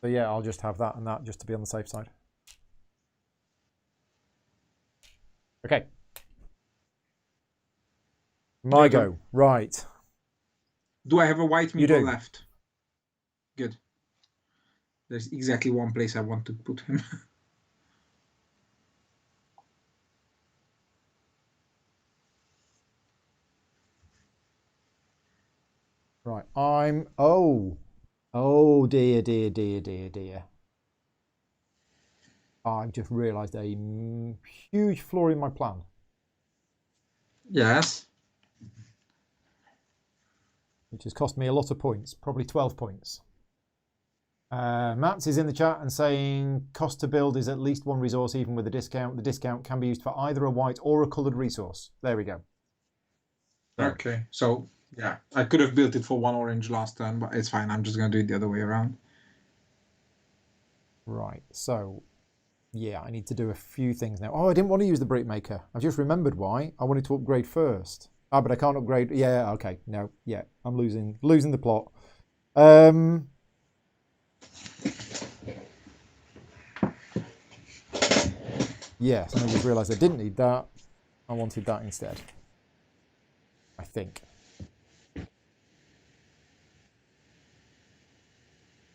yeah, I'll just have that and that just to be on the safe side. Okay. My Your go. turn. Right. Do I have a white You meeple do. left? Good. There's exactly one place I want to put him. Right. Oh dear, dear, dear, dear, dear. I've just realised a huge flaw in my plan. Yes. Which has cost me a lot of points, probably 12 points. Mats is in the chat and saying cost to build is at least one resource, even with a discount. The discount can be used for either a white or a coloured resource. There we go. Okay, so yeah, I could have built it for one orange last turn, but it's fine. I'm just going to do it the other way around. Right, so yeah, I need to do a few things now. Oh, I didn't want to use the brick maker. I've just remembered why. I wanted to upgrade first. Ah, but I can't upgrade. Yeah, okay. No, yeah, I'm losing the plot. Yes, and I just realised I didn't need that. I wanted that instead. I think.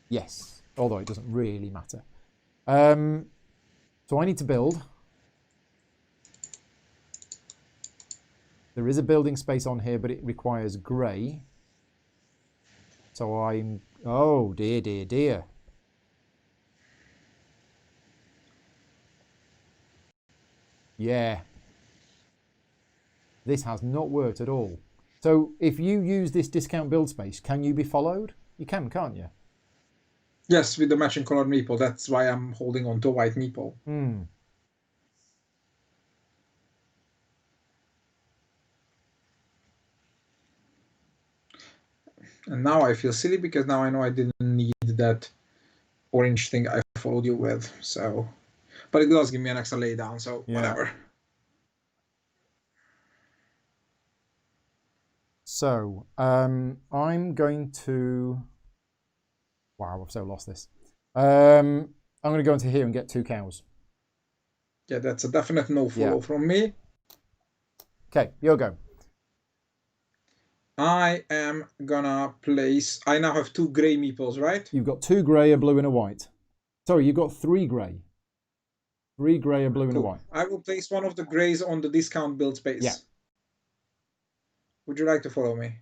Yes, although it doesn't really matter. So I need to build. There is a building space on here, but it requires grey. So I'm... Oh, dear, dear, dear. Yeah. This has not worked at all. So if you use this discount build space, can you be followed? You can, can't you? Yes, with the matching colored meeple. That's why I'm holding on to a white meeple. Hmm. And now I feel silly because now I know I didn't need that orange thing I followed you with. So, but it does give me an extra laydown, so Yeah. whatever. So I'm going to... Wow, I've so lost this. I'm going to go into here and get 2 cows. Yeah, that's a definite no follow from me. Okay, your go. I am gonna place... I now have 2 grey meeples, right? You've got 2 grey, a blue and a white. Sorry, you've got 3 grey. 3 grey, a blue and a white. I will place one of the greys on the discount build space. Yeah. Would you like to follow me?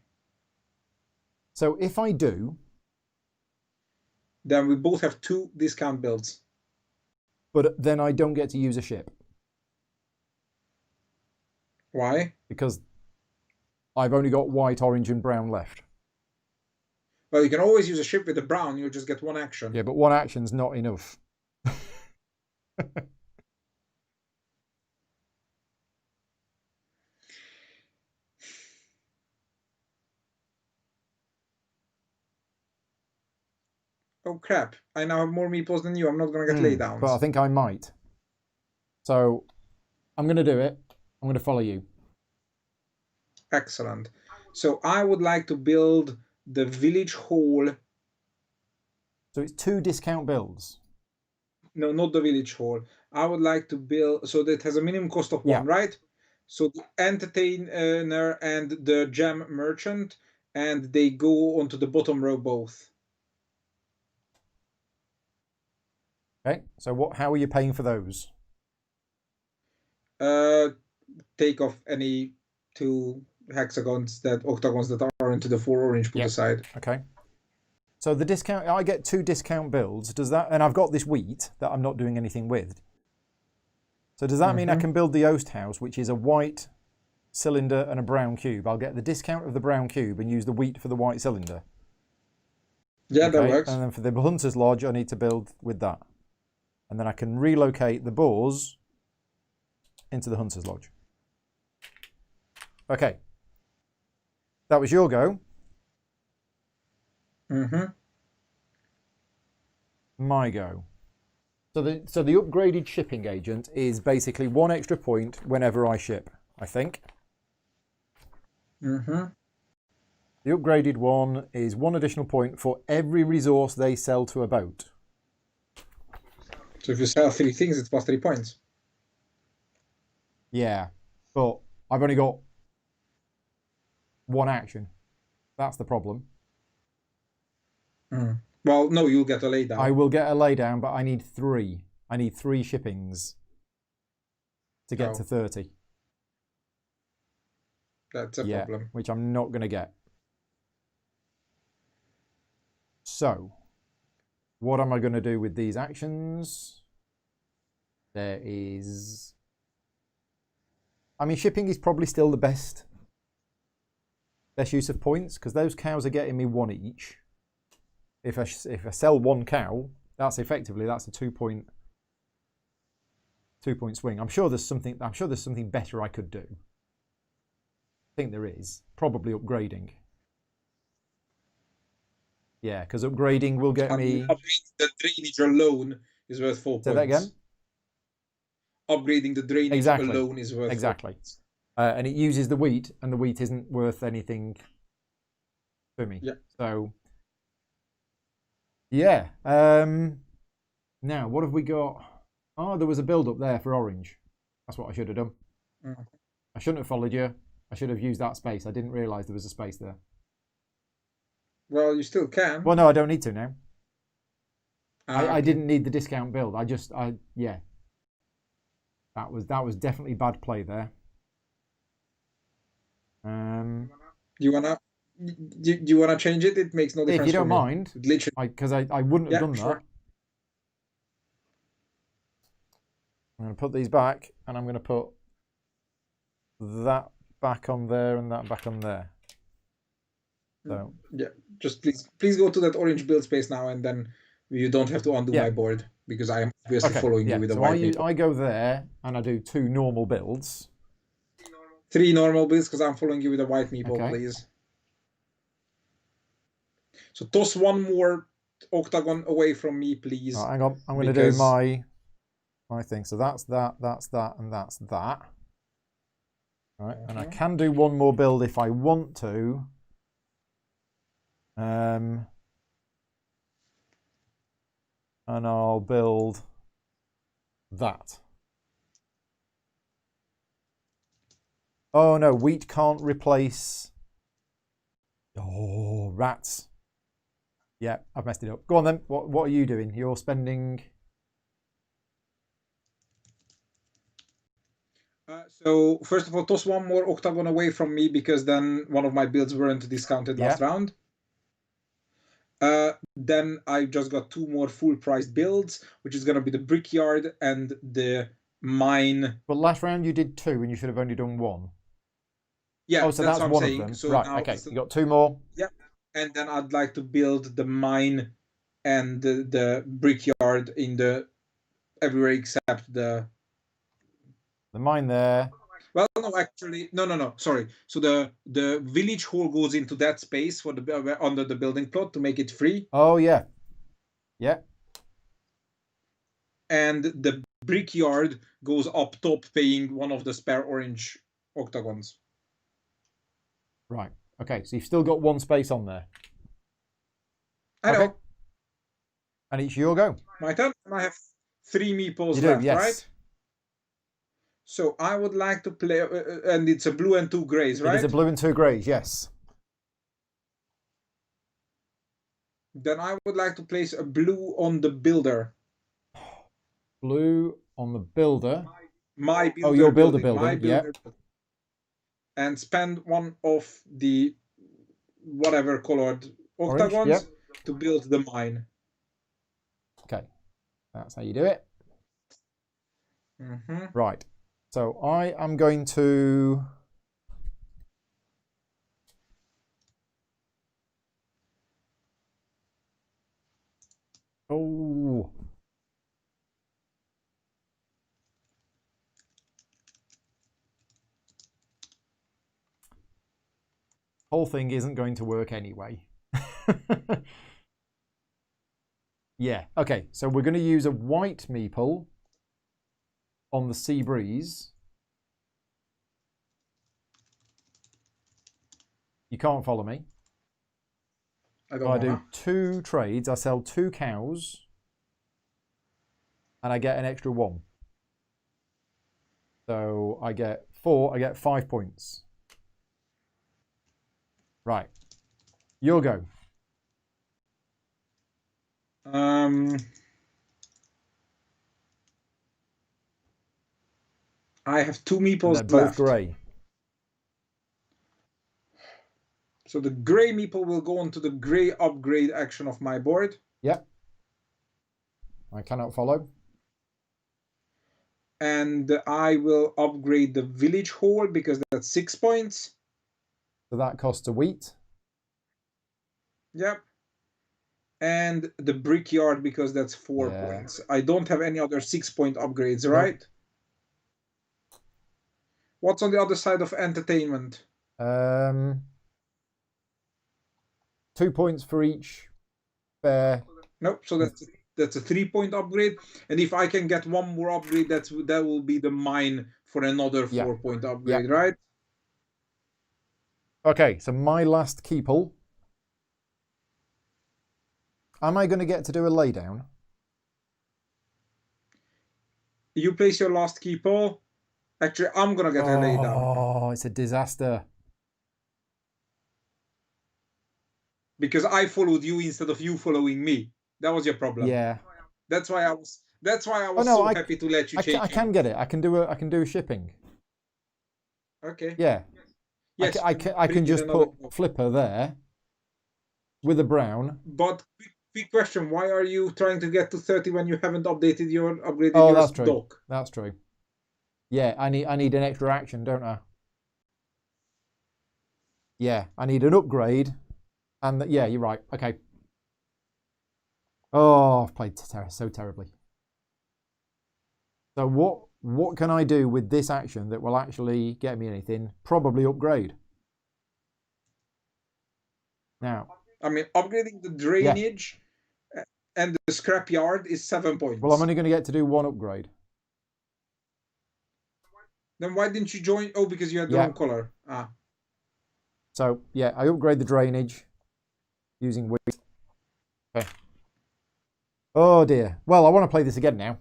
So if I do... Then we both have 2 discount builds. But then I don't get to use a ship. Why? Because I've only got white, orange and brown left. Well, you can always use a ship with a brown. You'll just get 1 action. Yeah, but 1 action's not enough. Oh, crap. I now have more meeples than you. I'm not going to get laydowns. But I think I might. So I'm going to do it. I'm going to follow you. Excellent. So I would like to build the village hall. So it's 2 discount builds. No, not the village hall. I would like to build... So that has a minimum cost of 1, right? So the entertainer and the gem merchant, and they go onto the bottom row both. Okay, so how are you paying for those? Take off any 2 octagons that are into the 4 orange put aside. Okay. So the discount, I get 2 discount builds. Does that, and I've got this wheat that I'm not doing anything with. So does that mean I can build the Oast House, which is a white cylinder and a brown cube? I'll get the discount of the brown cube and use the wheat for the white cylinder. Yeah, that works. And then for the Hunter's Lodge, I need to build with that. And then I can relocate the boars into the Hunter's Lodge. Okay. That was your go. My go. So the upgraded shipping agent is basically 1 extra point whenever I ship, I think. The upgraded one is 1 additional point for every resource they sell to a boat. So if you sell 3 things, it's plus 3 points. Yeah, but I've only got one action. That's the problem. Well, no, you'll get a I laydown. will get a laydown, but I need 3. I need 3 shippings to get to 30. That's a problem. Which I'm not going to get. So, what am I going to do with these actions? There is... I mean, shipping is probably still the best use of points, because those cows are getting me 1 each. If I sell 1 cow, that's a 2-point swing. I'm sure there's something better I could do. I think there is. Probably upgrading. Yeah, because upgrading will get me... The drainage alone is worth 4 points. Say that again? Upgrading the drainage alone is worth 4 points. And it uses the wheat, and the wheat isn't worth anything to me. Yeah. So, yeah. Now, what have we got? Oh, there was a build up there for orange. That's what I should have done. I shouldn't have followed you. I should have used that space. I didn't realise there was a space there. Well, you still can. Well, no, I don't need to now. I didn't need the discount build. Yeah. That was definitely bad play there. You wanna change it? It makes no difference. If you don't mind, literally, because I wouldn't have done that. I'm going to put these back, and I'm going to put that back on there and that back on there. So yeah, just please go to that orange build space now, and then you don't have to undo my board, because I am obviously following you with a white meeple. I go there and I do 2 normal builds. 3 normal builds, because I'm following you with a white meeple, please. So toss 1 more octagon away from me, please. Hang on, I'm going to do my thing. So that's that, and that's that. All right, and I can do 1 more build if I want to. And I'll build that. Oh no, wheat can't replace. Oh, rats. Yeah, I've messed it up. Go on then. What are you doing? You're spending... So, first of all, toss 1 more octagon away from me, because then one of my builds weren't discounted last round. Then I just got 2 more full-priced builds, which is going to be the brickyard and the mine. But last round you did 2, and you should have only done 1. Yeah, so that's one of them. So right, okay. You got 2 more. Yeah, and then I'd like to build the mine and the brickyard in the everywhere except the mine there. Well, no, actually, no. Sorry. So the village hall goes into that space for the under the building plot to make it free. Oh yeah, yeah. And the brickyard goes up top, paying 1 of the spare orange octagons. Right. Okay. So you've still got 1 space on there. I know. And it's your go. My turn. And I have 3 meeples left, yes. Right? So I would like to play, and it's a blue and 2 greys, right? It is a blue and 2 greys, yes. Then I would like to place a blue on the builder. Blue on the builder. My builder. Oh, your builder building, yeah. And spend 1 of the whatever colored octagons orange, to build the mine. Okay, that's how you do it. Right. So I am going to... Oh. Whole thing isn't going to work anyway. Yeah, okay. So we're going to use a white meeple on the sea breeze. You can't follow me. I do 2 trades. I sell 2 cows, and I get an extra 1. So I get 4, I get 5 points. Right. Your go. I have 2 And meeples they're both left. grey. So the grey meeple will go onto the grey upgrade action of my board. Yep. I cannot follow. And I will upgrade the village hall because that's 6 points. So that costs a wheat. Yep. And the brickyard because that's 4 points. I don't have any other 6-point upgrades, right? Nope. What's on the other side of entertainment? 2 points for each fair. Nope. So that's a 3-point upgrade. And if I can get one more upgrade, that will be the mine for another 4-point upgrade, right? Okay, so my last keeple. Am I going to get to do a laydown? You place your last keeple. Actually, I'm going to get a laydown. Oh, it's a disaster. Because I followed you instead of you following me. That was your problem. Yeah. That's why I was so happy to let you change. I can get it. I can do a shipping. Okay. Yeah. Yes, I can just put Flipper there with a brown. But quick question, why are you trying to get to 30 when you haven't updated your That's true. Dock? That's true. Yeah, I need an extra action, don't I? Yeah, I need an upgrade. And yeah, you're right. Okay. Oh, I've played so terribly. So what can I do with this action that will actually get me anything? Probably upgrade. Now, I mean, upgrading the drainage and the scrapyard is 7 points. Well, I'm only going to get to do one upgrade. Then why didn't you join? Oh, because you had the wrong color. Ah. So, yeah, I upgrade the drainage using wheat. Okay. Oh, dear. Well, I want to play this again now.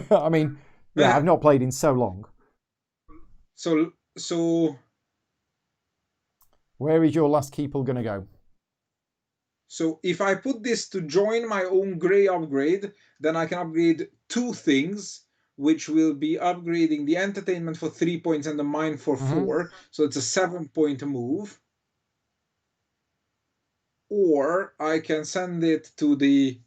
I mean, yeah, I've not played in so long. So... Where is your last keeple going to go? So if I put this to join my own grey upgrade, then I can upgrade 2 things, which will be upgrading the entertainment for 3 points and the mine for 4. So it's a 7-point move. Or I can send it to the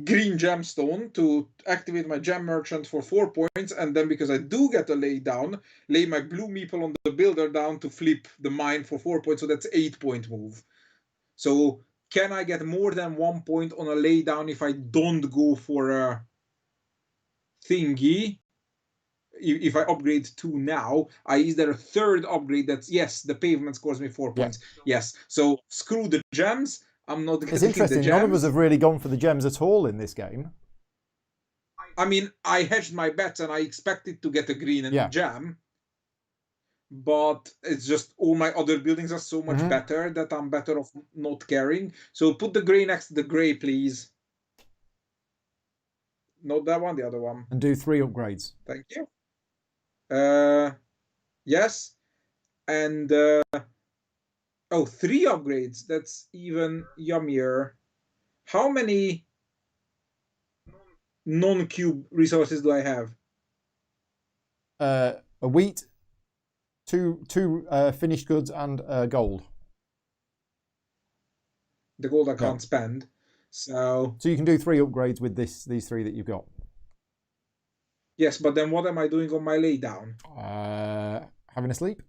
green gemstone to activate my gem merchant for 4 points, and then because I do get a lay down, lay my blue meeple on the builder down to flip the mine for 4 points, so that's 8-point move. So can I get more than 1 point on a lay down if I don't go for a thingy? If I upgrade 2 now, is there a third upgrade that's, yes, the pavement scores me 4 points. Yes, so screw the gems. I'm not getting the gems. It's interesting, none of us have really gone for the gems at all in this game. I mean, I hedged my bets and I expected to get a green and a gem. But it's just all my other buildings are so much better that I'm better off not caring. So put the grey next to the grey, please. Not that one, the other one. And do 3 upgrades. Thank you. Yes. And 3 upgrades. That's even yummier. How many non-cube resources do I have? A wheat, two finished goods, and gold. The gold I can't spend. So you can do 3 upgrades with these 3 that you've got. Yes, but then what am I doing on my laydown? Having a sleep?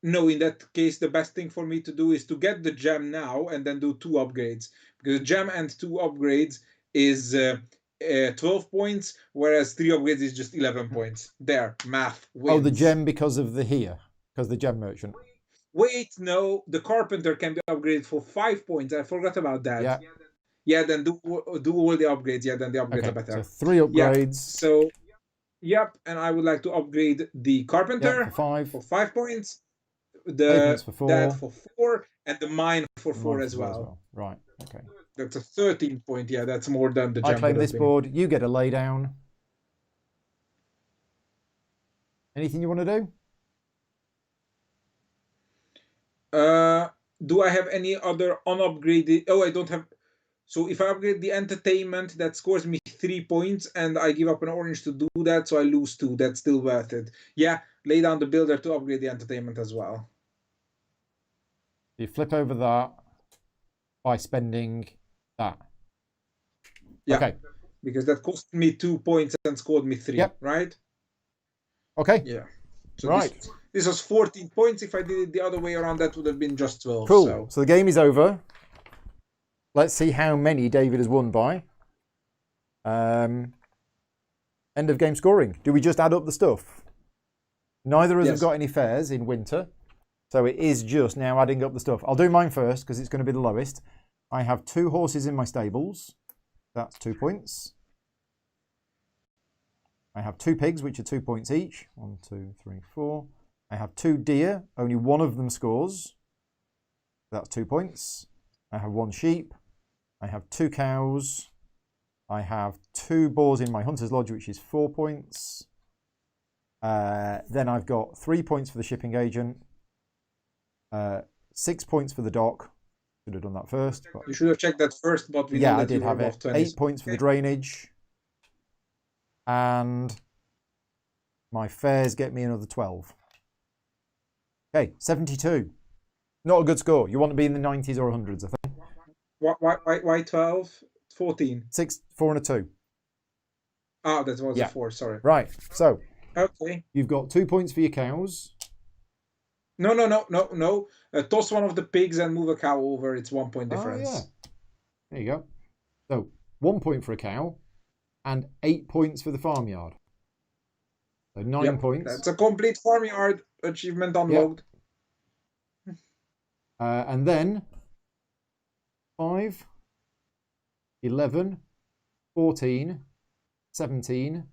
No, in that case, the best thing for me to do is to get the gem now and then do 2 upgrades. Because gem and 2 upgrades is 12 points, whereas 3 upgrades is just 11 points. There, math wins. Oh, the gem because of the because the gem merchant. Wait, no, the carpenter can be upgraded for 5 points. I forgot about that. Yeah, then do all the upgrades. Yeah, then the upgrades are better. So 3 upgrades. Yeah, so, yep, and I would like to upgrade the carpenter for 5 points. The that for 4 and the mine for 4 as well. Right, okay. That's a 13 point. Yeah, that's more than the gem I claim would have this been. board. You get a lay down. Anything you want to do? Do I have any other unupgraded? Oh, I don't have. So if I upgrade the entertainment, that scores me 3 points, and I give up an orange to do that, so I lose 2. That's still worth it. Yeah, lay down the builder to upgrade the entertainment as well. You flip over that by spending that. Yeah, okay. Because that cost me 2 points and scored me 3, Yep. right? Okay. Yeah. So right. This was 14 points. If I did it the other way around, that would have been just 12. Cool. So the game is over. Let's see how many David has won by. End of game scoring. Do we just add up the stuff? Neither of us have got any fares in winter. So it is just now adding up the stuff. I'll do mine first because it's going to be the lowest. I have 2 horses in my stables. That's 2 points. I have 2 pigs, which are 2 points each. 1, 2, 3, 4. I have 2 deer. Only one of them scores. That's 2 points. I have 1 sheep. I have 2 cows. I have 2 boars in my hunter's lodge, which is 4 points. Then I've got 3 points for the shipping agent. 6 points for the dock. Should have done that first. But... You should have checked that first, but we yeah, know that I did have it. 8 points for the drainage. And my fares get me another 12. Okay, 72. Not a good score. You want to be in the 90s or 100s, I think. Why 12? 14? 6, 4 and a 2. Oh, that was a 4, sorry. Right, so. Okay. You've got 2 points for your cows. No. Toss one of the pigs and move a cow over. It's 1 point difference. Oh, yeah. There you go. So, 1 point for a cow and 8 points for the farmyard. So 9 points. That's a complete farmyard achievement unlocked. Yep. And then 5, 11, 14, 17,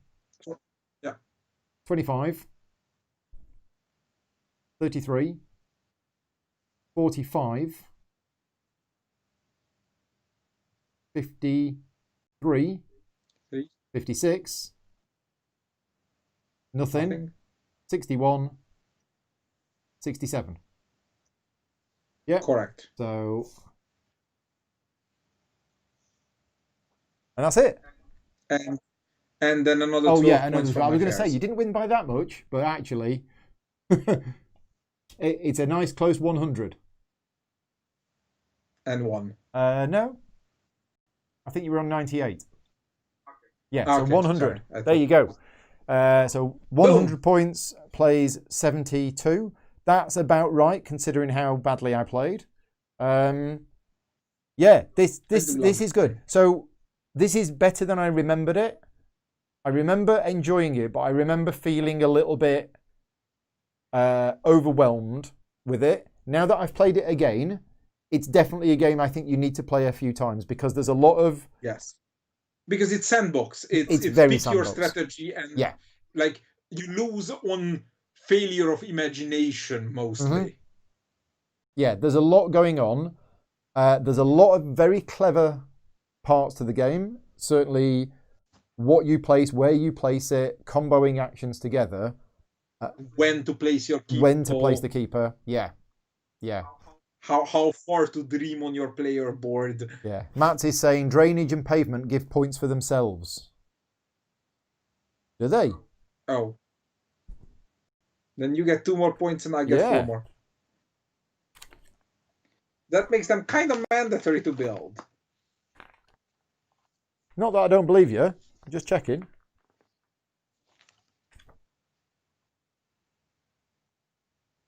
25, 33, 45, 53, 56, nothing, 61, 67. Yeah. Correct. So, and that's it. And then another 12 points from I was going to say, you didn't win by that much, but actually, it's a nice close 100. And 1. No. I think you were on 98. Okay. Yeah, so okay, 100. There you go. So 100 points, plays 72. That's about right, considering how badly I played. Yeah, this is good. So this is better than I remembered it. I remember enjoying it, but I remember feeling a little bit overwhelmed with it. Now that I've played it again, it's definitely a game I think you need to play a few times because there's a lot of... Yes. Because it's sandbox. It's very pick your sandbox. strategy and like you lose on failure of imagination mostly. Mm-hmm. Yeah, there's a lot going on. There's a lot of very clever parts to the game. Certainly what you place, where you place it, comboing actions together. When to place your keeper. When to place the keeper. Yeah. How far to dream on your player board. Yeah. Matt is saying drainage and pavement give points for themselves. Do they? Oh. Then you get 2 more points and I get 4 more. That makes them kind of mandatory to build. Not that I don't believe you. I'm just checking.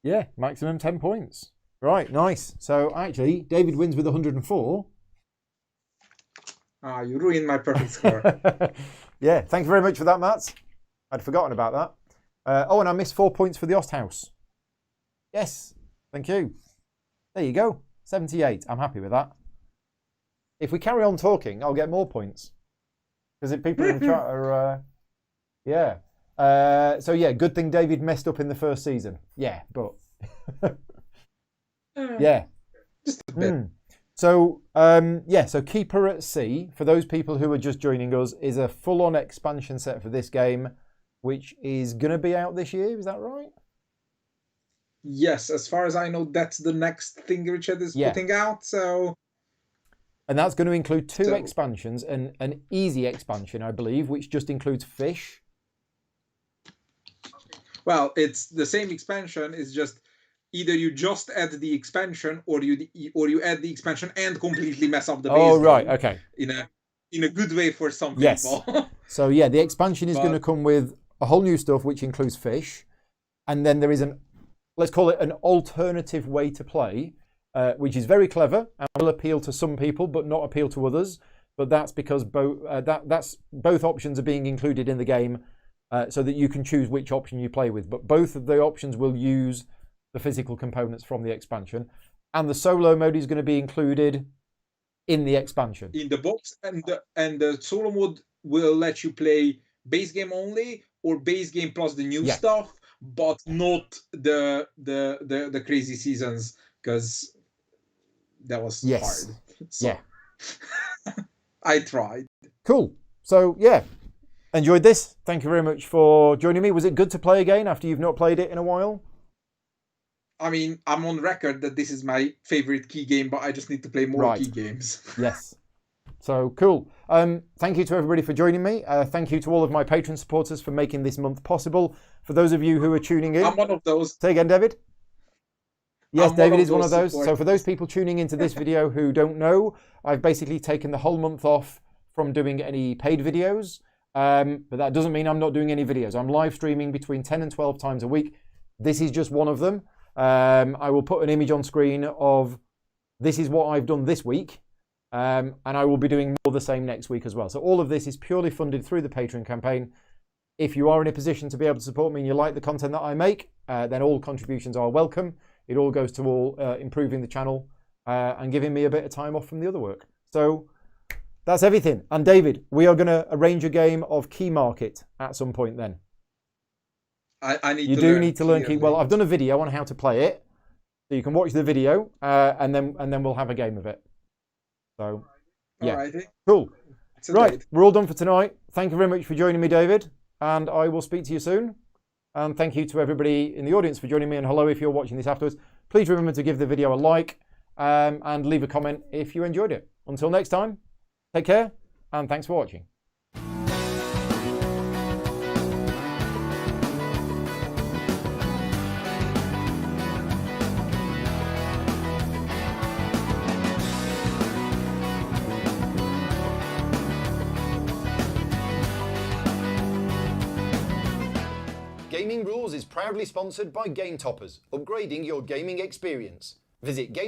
Yeah, maximum 10 points. Right, nice. So actually, David wins with 104. You ruined my perfect score. Yeah, thank you very much for that, Matt. I'd forgotten about that. And I missed 4 points for the Osthouse. Yes, thank you. There you go, 78. I'm happy with that. If we carry on talking, I'll get more points. Because if people in the chat are... so yeah, good thing David messed up in the first season. Yeah, but... yeah. Just a bit. So, so Keyper at Sea, for those people who are just joining us, is a full-on expansion set for this game, which is going to be out this year. Is that right? Yes, as far as I know, that's the next thing Richard is putting out. So, and that's going to include two expansions and an easy expansion, I believe, which just includes fish. Well, it's the same expansion. It's just either you just add the expansion, or you add the expansion and completely mess up the base. Oh, right, okay. In a good way for some people. So yeah, the expansion is going to come with a whole new stuff, which includes fish, and then there is let's call it an alternative way to play, which is very clever and will appeal to some people but not appeal to others. But that's because both options are being included in the game, so that you can choose which option you play with. But both of the options will use the physical components from the expansion, and the solo mode is going to be included in the expansion in the box, and the solo mode will let you play base game only or base game plus the new stuff, but not the crazy seasons, because that was hard. So, I tried. Cool. So enjoyed this. Thank you very much for joining me. Was it good to play again after you've not played it in a while? I mean, I'm on record that this is my favorite Key game, but I just need to play more Key games. Yes. So cool. Thank you to everybody for joining me. Thank you to all of my Patreon supporters for making this month possible. For those of you who are tuning in, I'm one of those. Say again, David. Yes, David is one of those. So for those people tuning into this video who don't know, I've basically taken the whole month off from doing any paid videos. But that doesn't mean I'm not doing any videos. I'm live streaming between 10 and 12 times a week. This is just one of them. I will put an image on screen of this is what I've done this week, and I will be doing more the same next week as well. So all of this is purely funded through the Patreon campaign. If you are in a position to be able to support me and you like the content that I make, then all contributions are welcome. It all goes to improving the channel and giving me a bit of time off from the other work. So that's everything. And David, we are going to arrange a game of Key Market at some point then. I need you to do learn need to learn Key. Well, I've done a video on how to play it, so you can watch the video, and then we'll have a game of it. So, yeah, Alrighty. Cool. Right, we're all done for tonight. Thank you very much for joining me, David, and I will speak to you soon. And thank you to everybody in the audience for joining me. And hello, if you're watching this afterwards, please remember to give the video a like and leave a comment if you enjoyed it. Until next time, take care, and thanks for watching. Gaming Rules is proudly sponsored by Game Toppers, upgrading your gaming experience. Visit Game